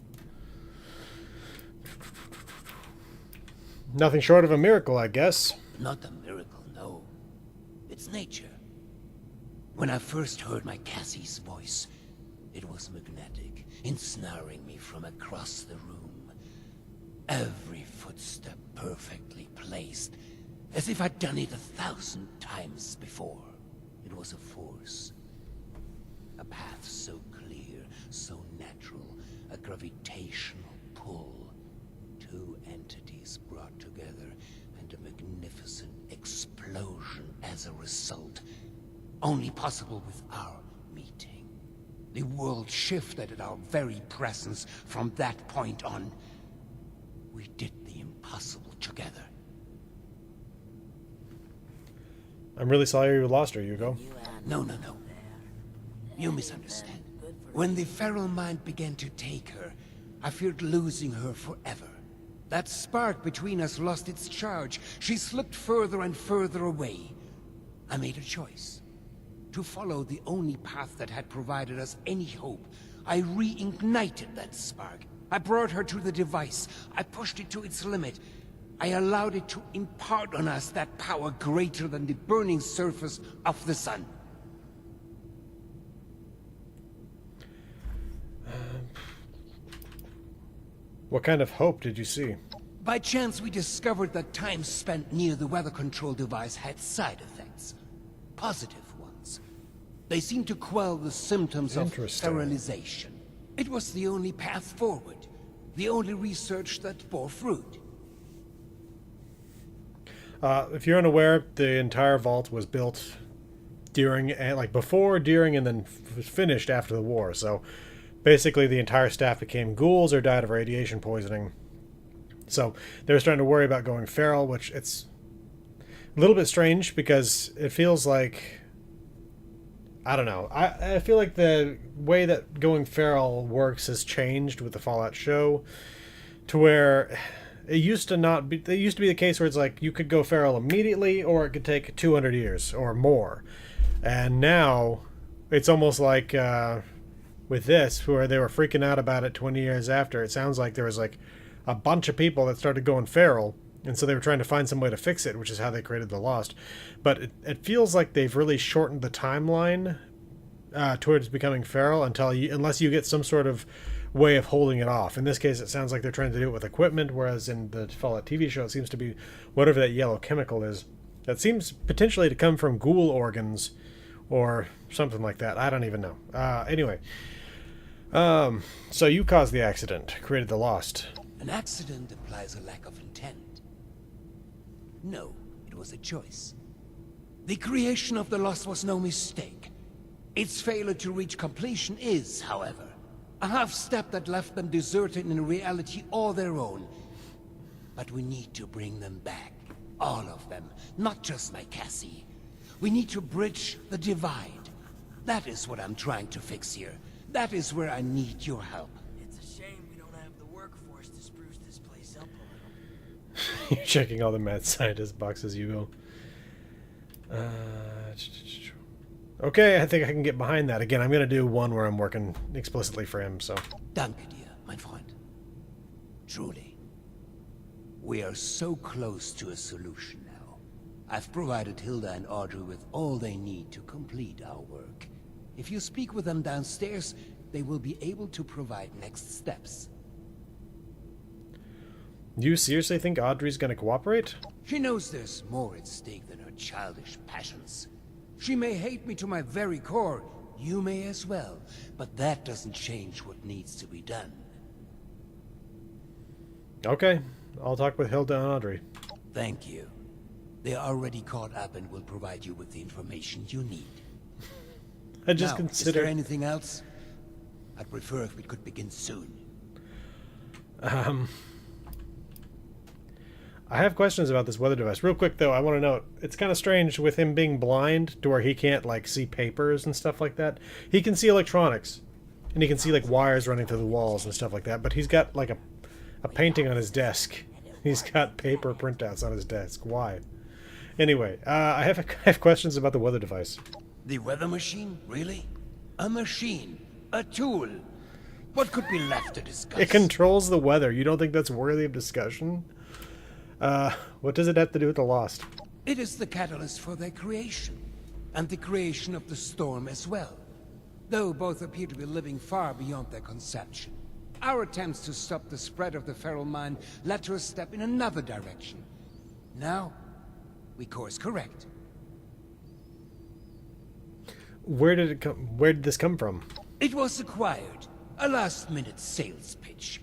Nothing short of a miracle, I guess.
Not a miracle, no. It's nature. When I first heard my Cassie's voice, it was magnetic, ensnaring me from across the room. Every footstep perfectly placed, as if I'd done it 1,000 times before. It was a force. A path so clear, so natural, a gravitational pull. Two entities brought together, and a magnificent explosion as a result. Only possible with our meeting. The world shifted at our very presence from that point on. We did the impossible together.
I'm really sorry you lost her, Hugo.
No. You misunderstand. When the feral mind began to take her, I feared losing her forever. That spark between us lost its charge. She slipped further and further away. I made a choice. To follow the only path that had provided us any hope. I reignited that spark. I brought her to the device. I pushed it to its limit. I allowed it to impart on us that power greater than the burning surface of the sun.
What kind of hope did you see?
By chance, we discovered that time spent near the weather control device had side effects. Positive ones. They seemed to quell the symptoms of
Interesting.
sterilization. It was the only path forward. The only research that bore fruit.
If you're unaware, the entire vault was built during, like before, during, and then finished after the war. So basically the entire staff became ghouls or died of radiation poisoning. So they were starting to worry about going feral, which it's a little bit strange because it feels like, I don't know. I feel like the way that going feral works has changed with the Fallout show to where it used to be the case where it's like you could go feral immediately or it could take 200 years or more. And now it's almost like with this, where they were freaking out about it 20 years after, it sounds like there was like a bunch of people that started going feral, and so they were trying to find some way to fix it, which is how they created the Lost. But it feels like they've really shortened the timeline towards becoming feral unless you get some sort of way of holding it off. In this case, it sounds like they're trying to do it with equipment, whereas in the Fallout TV show, it seems to be whatever that yellow chemical is. That seems potentially to come from ghoul organs or something like that. I don't even know. Anyway. So you caused the accident, created the Lost.
An accident implies a lack of intent. No, it was a choice. The creation of the Lost was no mistake. Its failure to reach completion is, however, a half-step that left them deserted in a reality all their own. But we need to bring them back. All of them, not just my Cassie. We need to bridge the divide. That is what I'm trying to fix here. That is where I need your help.
It's a shame we don't have the workforce
You're checking all the mad scientist boxes you go. Okay, I think I can get behind that. Again, I'm going to do one where I'm working explicitly for him, so...
Danke dir, mein Freund. Truly. We are so close to a solution now. I've provided Hilda and Audrey with all they need to complete our work. If you speak with them downstairs, they will be able to provide next steps.
You seriously think Audrey's going to cooperate?
She knows there's more at stake than her childish passions. She may hate me to my very core, you may as well, but that doesn't change what needs to be done.
Okay, I'll talk with Hilda and Audrey.
Thank you. They are already caught up and will provide you with the information you need.
I just
Now,
considered...
is there anything else? I'd prefer if we could begin soon.
I have questions about this weather device. Real quick, though, I want to note, it's kind of strange with him being blind to where he can't, like, see papers and stuff like that. He can see electronics, and he can see, like, wires running through the walls and stuff like that, but he's got, like, a painting on his desk. He's got paper printouts on his desk. Why? Anyway, I have questions about the weather device.
The weather machine? Really? A machine? A tool? What could be left to discuss?
It controls the weather. You don't think that's worthy of discussion? What does it have to do with the Lost?
It is the catalyst for their creation, and the creation of the storm as well. Though both appear to be living far beyond their conception. Our attempts to stop the spread of the feral mind led to a step in another direction. Now, we course correct.
Where did it come? Where did this come from?
It was acquired. A last-minute sales pitch.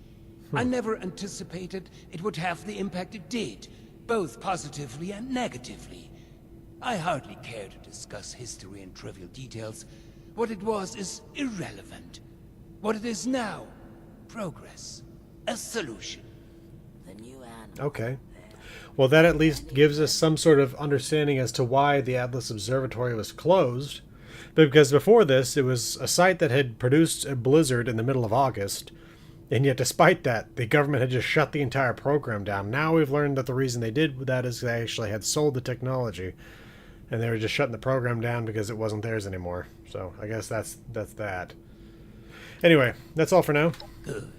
I never anticipated it would have the impact it did, both positively and negatively. I hardly care to discuss history and trivial details. What it was is irrelevant. What it is now, progress. A solution.
The new animal.
Okay. Well, that at least gives us some sort of understanding as to why the Atlas Observatory was closed. Because before this, it was a site that had produced a blizzard in the middle of August. And yet, despite that, the government had just shut the entire program down. Now we've learned that the reason they did that is they actually had sold the technology. And they were just shutting the program down because it wasn't theirs anymore. So, I guess that's that. Anyway, that's all for now.
Good.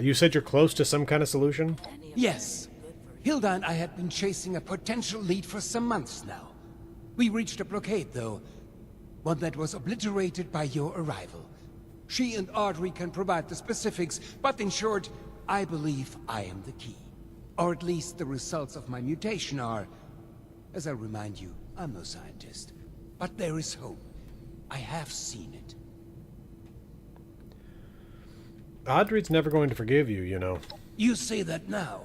You said you're close to some kind of solution?
Yes. Hilda and I had been chasing a potential lead for some months now. We reached a blockade, though. One that was obliterated by your arrival. She and Audrey can provide the specifics, but in short, I believe I am the key. Or at least the results of my mutation are. As I remind you, I'm no scientist. But there is hope. I have seen it.
Audrey's never going to forgive you, you know.
You say that now.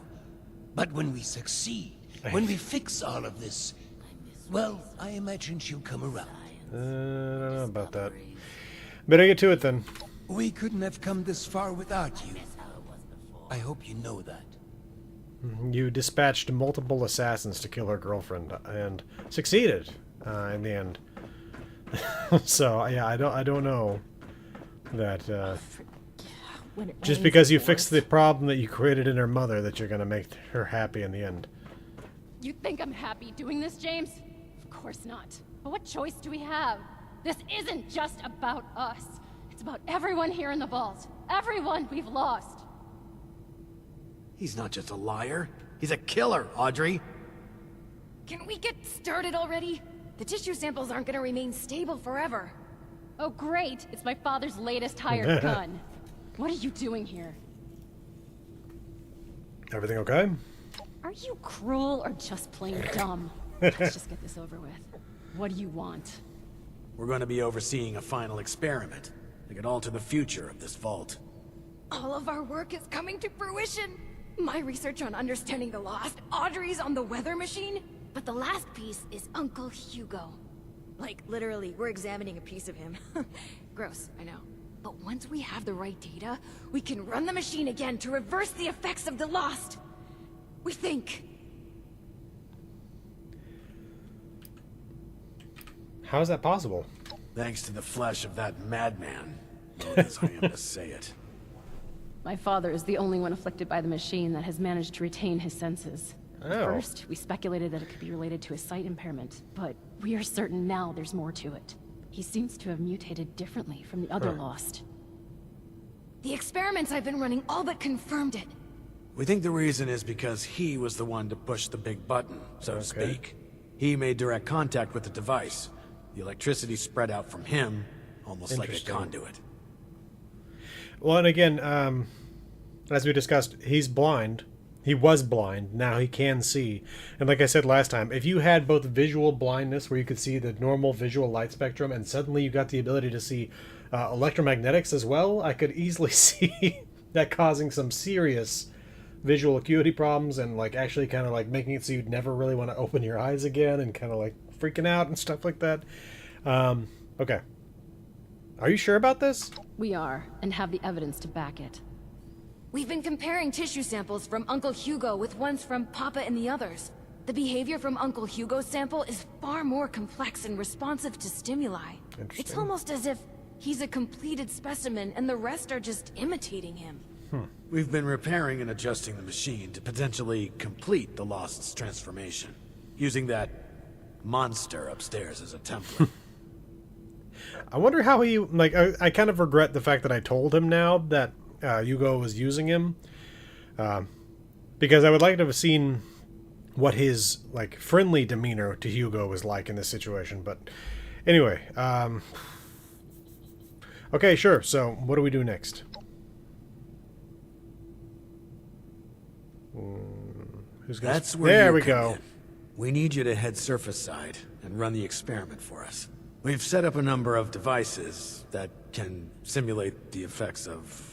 But when we succeed, when we fix all of this, well, I imagine she'll come around.
I don't know about that. Better get to it then.
We couldn't have come this far without you. I hope you know that.
You dispatched multiple assassins to kill her girlfriend, and succeeded in the end. So yeah, I don't know that just because you fixed the problem that you created in her mother, that you're gonna make her happy in the end.
You think I'm happy doing this, James? Of course not. But what choice do we have? This isn't just about us. It's about everyone here in the vault. Everyone we've lost.
He's not just a liar. He's a killer, Audrey.
Can we get started already? The tissue samples aren't gonna remain stable forever.
Oh great, it's my father's latest hired gun. What are you doing here?
Everything okay?
Are you cruel or just plain dumb? Let's just get this over with. What do you want?
We're going to be overseeing a final experiment that could alter the future of this vault.
All of our work is coming to fruition. My research on understanding the Lost, Audrey's on the weather machine, but the last piece is Uncle Hugo. Like, literally, we're examining a piece of him. Gross, I know. But once we have the right data, we can run the machine again to reverse the effects of the Lost. We think.
How is that possible?
Thanks to the flesh of that madman. Known as I am to say it.
My father is the only one afflicted by the machine that has managed to retain his senses. At
Oh.
first, we speculated that it could be related to his sight impairment, but we are certain now there's more to it. He seems to have mutated differently from the other Lost.
The experiments I've been running all but confirmed it.
We think the reason is because he was the one to push the big button, so to speak. He made direct contact with the device. The electricity spread out from him, almost like a
Interesting.
conduit.
Well, and again, as we discussed, he's blind. He was blind. Now he can see. And like I said last time, if you had both visual blindness, where you could see the normal visual light spectrum, and suddenly you got the ability to see electromagnetics as well, I could easily see that causing some serious visual acuity problems, and like actually kind of like making it so you'd never really want to open your eyes again, and kind of like freaking out and stuff like that. Okay. Are you sure about this?
We are, and have the evidence to back it.
We've been comparing tissue samples from Uncle Hugo with ones from Papa and the others. The behavior from Uncle Hugo's sample is far more complex and responsive to stimuli. It's
Interesting.
almost as if he's a completed specimen and the rest are just imitating him.
We've been repairing and adjusting the machine to potentially complete the Lost's transformation, using that monster upstairs as a template.
I wonder how he, like, I kind of regret the fact that I told him now that Hugo was using him, because I would like to have seen what his, like, friendly demeanor to Hugo was like in this situation. But anyway, okay, sure. So what do we do next? Who's gonna
That's where
there
you
we
come
go.
in. We need you to head surface side and run the experiment for us. We've set up a number of devices that can simulate the effects of,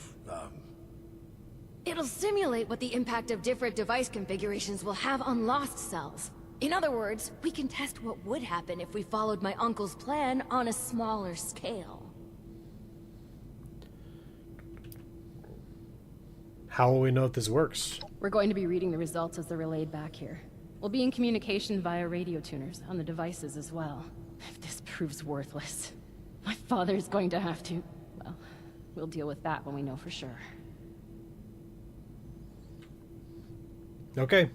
It'll simulate what the impact of different device configurations will have on lost cells. In other words, we can test what would happen if we followed my uncle's plan on a smaller scale.
How will we know if this works?
We're going to be reading the results as they're relayed back here. We'll be in communication via radio tuners on the devices as well. If this proves worthless, my father's going to have to... Well, we'll deal with that when we know for sure.
Okay.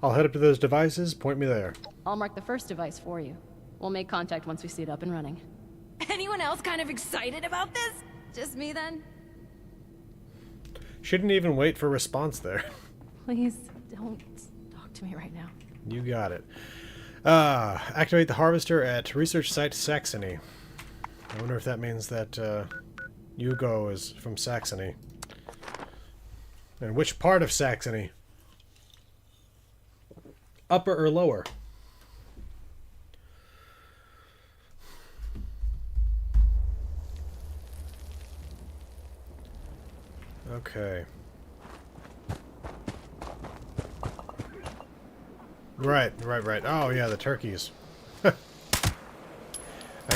I'll head up to those devices. Point me there.
I'll mark the first device for you. We'll make contact once we see it up and running.
Anyone else kind of excited about this? Just me then?
Shouldn't even wait for response there.
Please, don't talk to me right now.
You got it. Activate the harvester at research site Saxony. I wonder if that means that Hugo is from Saxony. And which part of Saxony? Upper or lower? Okay. Right. Oh, yeah, the turkeys. I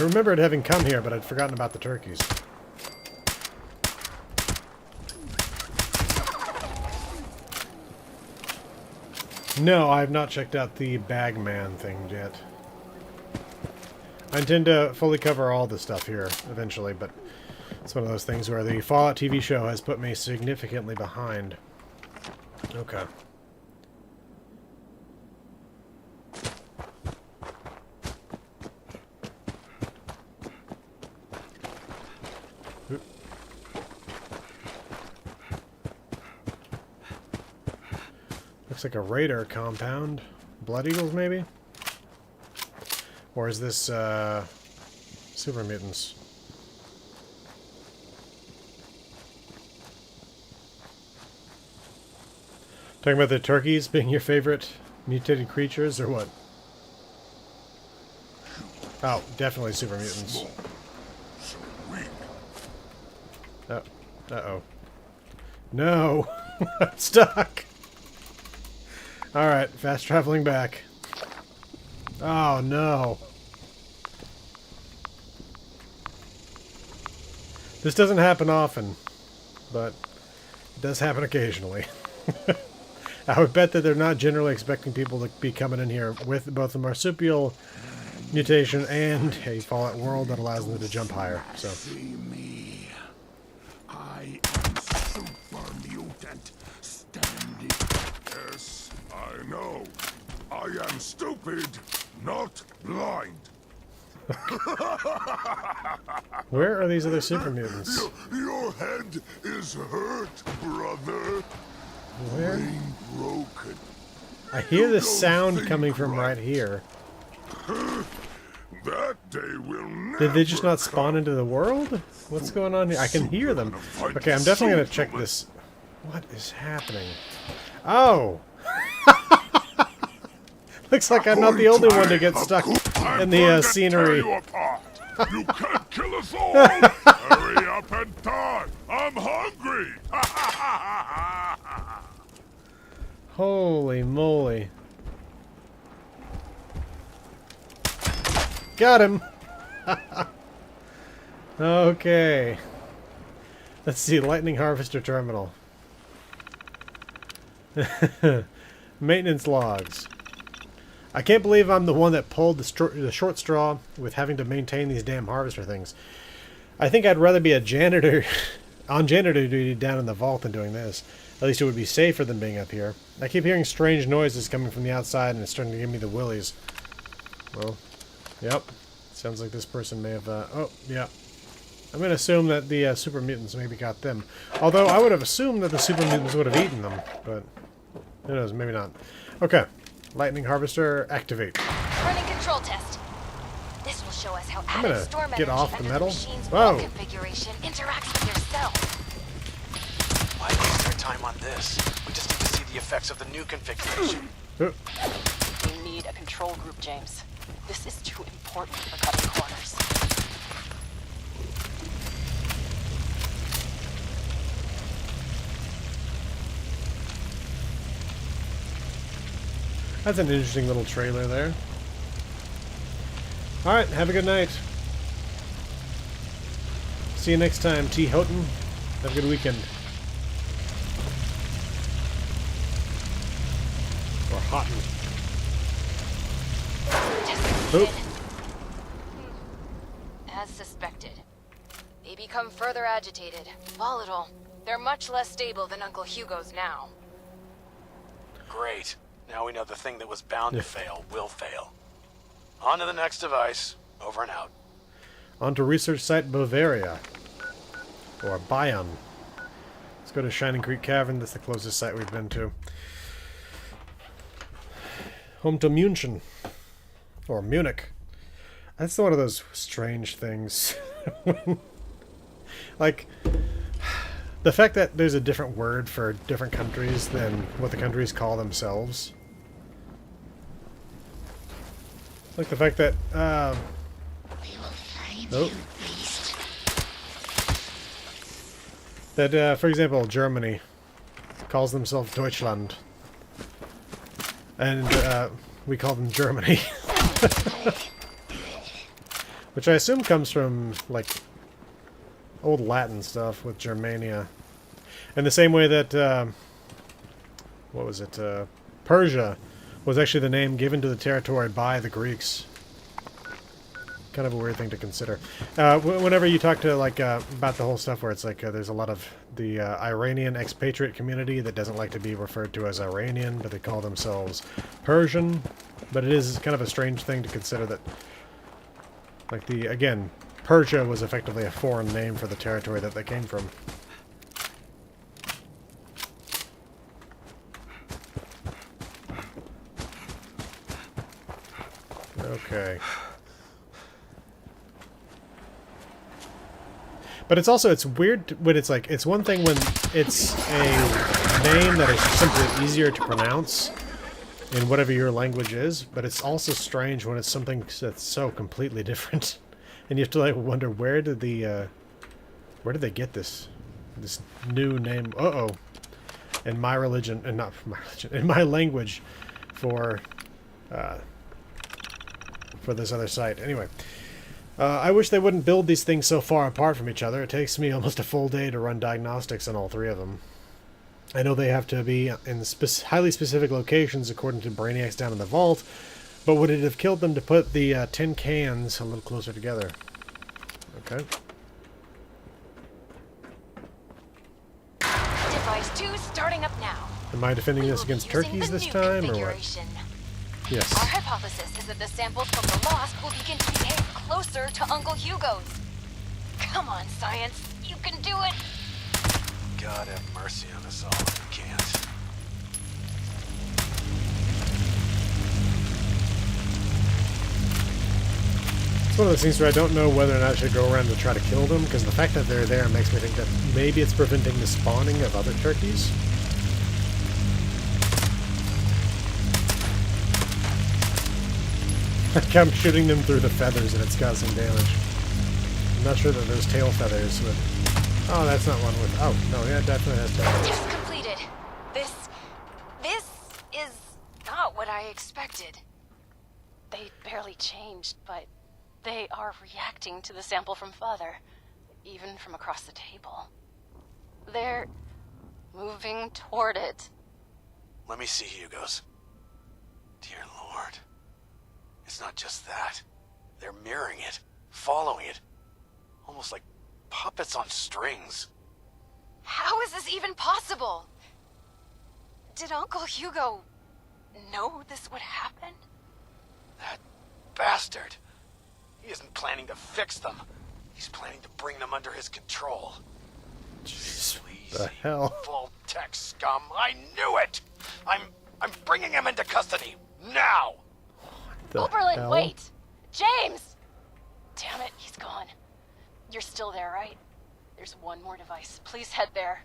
remembered having come here, but I'd forgotten about the turkeys. No, I have not checked out the Bagman thing yet. I intend to fully cover all the stuff here eventually, but it's one of those things where the Fallout TV show has put me significantly behind. Okay. Looks like a raider compound. Blood Eagles, maybe? Or is this, super mutants? Talking about the turkeys being your favorite mutated creatures, or what? Oh, definitely super mutants. Oh. Uh-oh. No! I'm stuck! Alright, fast traveling back. Oh, no. This doesn't happen often, but it does happen occasionally. I would bet that they're not generally expecting people to be coming in here with both a marsupial mutation and a Fallout world that allows them to jump higher. So.
See me. I am super No, I am stupid, not blind.
Where are these other super mutants?
Your head is hurt, brother.
Where?
Brain broken.
I hear the sound coming from right here.
That day will never
Did they just not spawn into the world? What's going on here? I can hear them. Okay, I'm definitely going to check this. What is happening? Oh! Looks like I'm not the only one to get stuck in the scenery.
You can't kill us all! Hurry up and die! I'm hungry!
Holy moly. Got him! Okay. Let's see, Lightning Harvester Terminal. Maintenance logs. I can't believe I'm the one that pulled the short straw with having to maintain these damn harvester things. I think I'd rather be a janitor on janitor duty down in the vault than doing this. At least it would be safer than being up here. I keep hearing strange noises coming from the outside and it's starting to give me the willies. Well, yep. Sounds like this person may have... oh, yeah. I'm going to assume that the super mutants maybe got them. Although I would have assumed that the super mutants would have eaten them. But who knows, maybe not. Okay. Lightning Harvester, activate.
Running control test. This will show us how
I'm
added
gonna
storm
get
energy
off the
under
metal.
machine's
Whoa.
wall configuration interacts with your cell.
Why waste our time on this? We just need to see the effects of the new configuration.
We need a control group, James. This is too important for cutting corners.
That's an interesting little trailer there. Alright, have a good night. See you next time, T. Houghton. Have a good weekend. Or Houghton.
Oop. As suspected. They become further agitated, volatile. They're much less stable than Uncle Hugo's now.
Great. Now we know the thing that was bound to fail will fail. On to the next device. Over and out.
On to research site Bavaria. Or Bayern. Let's go to Shining Creek Cavern. That's the closest site we've been to. Home to München. Or Munich. That's one of those strange things. Like, the fact that there's a different word for different countries than what the countries call themselves. Like the fact that, that, for example, Germany calls themselves Deutschland. And, we call them Germany. Which I assume comes from, like, old Latin stuff with Germania. In the same way that, what was it, Persia was actually the name given to the territory by the Greeks. Kind of a weird thing to consider. Whenever you talk to, like, about the whole stuff where it's like there's a lot of the Iranian expatriate community that doesn't like to be referred to as Iranian, but they call themselves Persian. But it is kind of a strange thing to consider that, like, again, Persia was effectively a foreign name for the territory that they came from. Okay. But it's also, it's weird when it's like, it's one thing when it's a name that is simply easier to pronounce in whatever your language is, but it's also strange when it's something that's so completely different. And you have to, like, wonder, where did they get this new name? Uh-oh. In my religion, and not my religion, in my language for this other site. Anyway, I wish they wouldn't build these things so far apart from each other. It takes me almost a full day to run diagnostics on all three of them. I know they have to be in highly specific locations according to Brainiacs down in the vault, but would it have killed them to put the tin cans a little closer together? Okay.
Device 2 starting up now.
Am I defending this against turkeys this time, or what? Yes.
Our hypothesis is that the samples from the Lost will begin to behave closer to Uncle Hugo's. Come on, science. You can do it.
God have mercy on us all if we can't.
It's one of those things where I don't know whether or not I should go around to try to kill them, because the fact that they're there makes me think that maybe it's preventing the spawning of other turkeys. Like I'm shooting them through the feathers and it's causing damage. I'm not sure that those tail feathers would... Oh, that's not one with... Oh, no, yeah, it definitely has tail feathers.
Test completed. This is not what I expected. They barely changed, but they are reacting to the sample from Father, even from across the table. They're moving toward it.
Let me see Hugo's. Dear Lord. It's not just that. They're mirroring it, following it. Almost like puppets on strings.
How is this even possible? Did Uncle Hugo know this would happen?
That bastard. He isn't planning to fix them. He's planning to bring them under his control.
Jeez,
Sleazy,
the hell?
full-tech scum. I knew it! I'm bringing him into custody. Now!
Oberlin,
hell?
wait! James! Damn it, he's gone. You're still there, right? There's one more device. Please head there.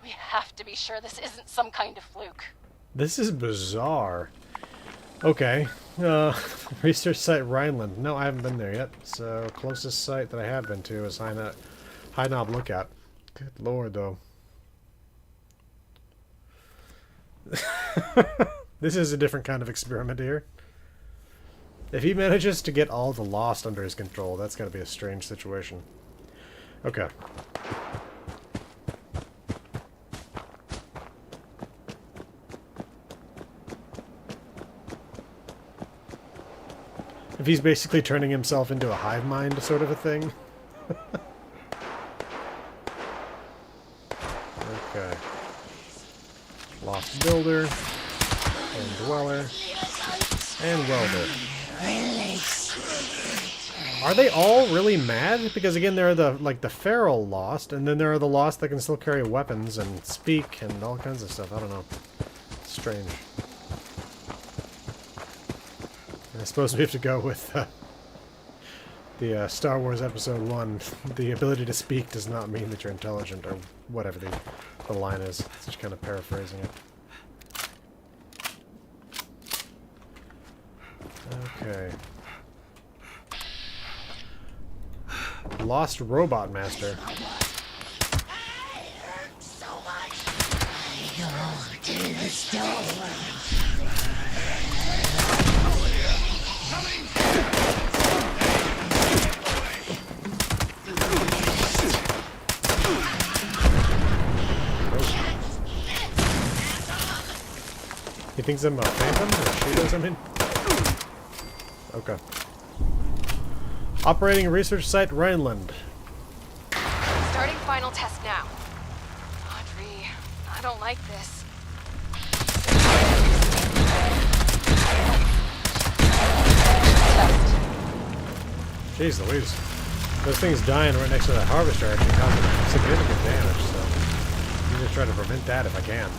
We have to be sure this isn't some kind of fluke.
This is bizarre. Okay. Research site Rhineland. No, I haven't been there yet. So, closest site that I have been to is High Knob Lookout. Good lord, though. This is a different kind of experiment here. If he manages to get all the Lost under his control, that's gotta be a strange situation. Okay. If he's basically turning himself into a hive mind sort of a thing. Okay. Lost builder. And dweller. And welder. Are they all really mad? Because again, there are the feral Lost, and then there are the Lost that can still carry weapons and speak and all kinds of stuff. I don't know. It's strange. I suppose we have to go with the Star Wars Episode 1. The ability to speak does not mean that you're intelligent, or whatever the line is. It's just kind of paraphrasing it. Okay. Lost Robot Master. He thinks I'm a phantom, or she does, I mean? Okay. Operating research site Rhineland.
Starting final test now. Audrey, I don't like this. Test.
Jeez Louise. Those things dying right next to that harvester actually causing significant damage, so I'm just trying to prevent that if I can.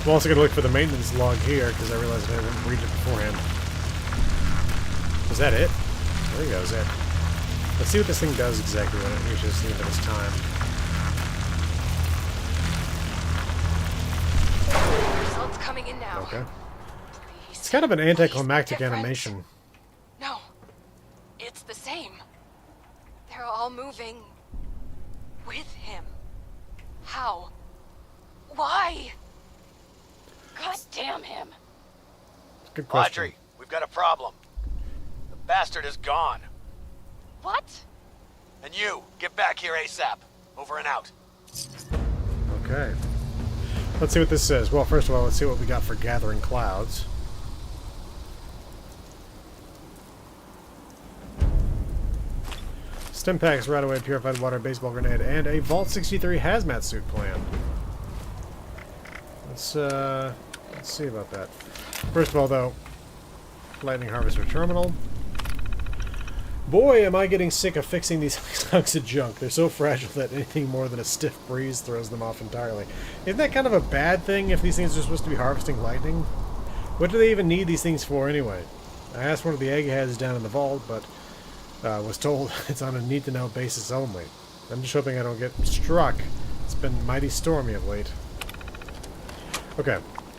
I'm also going to look for the maintenance log here, because I realized I didn't read it beforehand. Was that it? There you go, is it. Let's see what this thing does exactly when it reaches the end of its time.
Results coming in now.
Okay.
Please,
It's kind of an anticlimactic
different.
animation.
No. It's the same. They're all moving with him. How? Why? God damn him.
Good question.
Audrey, we've got a problem. The bastard is gone.
What?
And you, get back here ASAP. Over and out.
Okay. Let's see what this says. Well, first of all, let's see what we got for Gathering Clouds. Stim packs, right away, purified water, baseball grenade, and a Vault 63 hazmat suit planned. Let's see about that. First of all, though, lightning harvester terminal. Boy, am I getting sick of fixing these hunks of junk. They're so fragile that anything more than a stiff breeze throws them off entirely. Isn't that kind of a bad thing if these things are supposed to be harvesting lightning? What do they even need these things for anyway? I asked one of the eggheads down in the vault, but was told it's on a need-to-know basis only. I'm just hoping I don't get struck. It's been mighty stormy of late. Okay,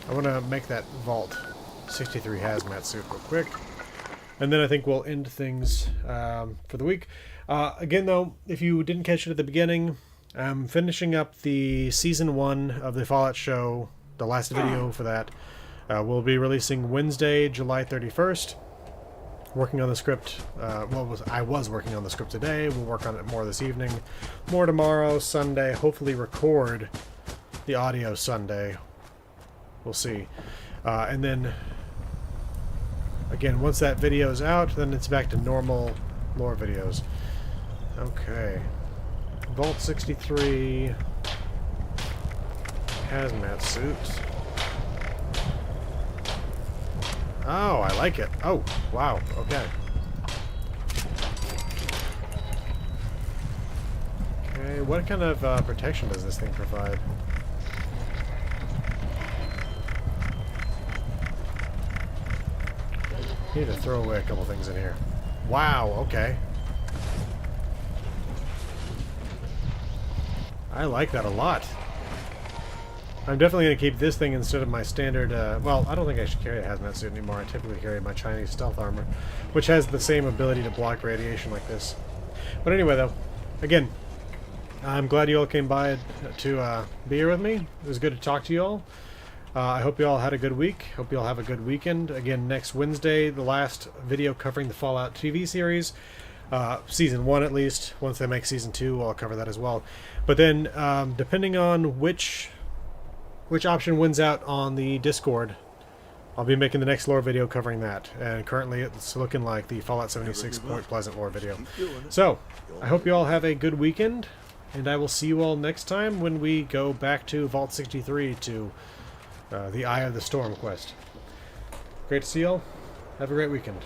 I want to make that Vault 63 hazmat suit real quick. And then I think we'll end things for the week. Again, though, if you didn't catch it at the beginning, I'm finishing up the Season 1 of the Fallout show, the last video for that. We'll be releasing Wednesday, July 31st. Working on the script. I was working on the script today. We'll work on it more this evening. More tomorrow, Sunday. Hopefully record the audio Sunday. We'll see. And then... again, once that video is out, then it's back to normal lore videos. Okay. Vault 63 hazmat suit. Oh, I like it. Oh, wow. Okay. Okay, what kind of protection does this thing provide? Need to throw away a couple things in here. Wow, okay. I like that a lot. I'm definitely going to keep this thing instead of my standard, well, I don't think I should carry a hazmat suit anymore. I typically carry my Chinese stealth armor, which has the same ability to block radiation like this. But anyway, though, again, I'm glad you all came by to be here with me. It was good to talk to you all. I hope you all had a good week. Hope you all have a good weekend. Again, next Wednesday, the last video covering the Fallout TV series. Season 1 at least. Once they make Season 2, I'll cover that as well. But then, depending on which option wins out on the Discord, I'll be making the next lore video covering that. And currently it's looking like the Fallout 76 Point Pleasant lore video. So, I hope you all have a good weekend. And I will see you all next time when we go back to Vault 63 to... the Eye of the Storm quest. Great to see you all. Have a great weekend.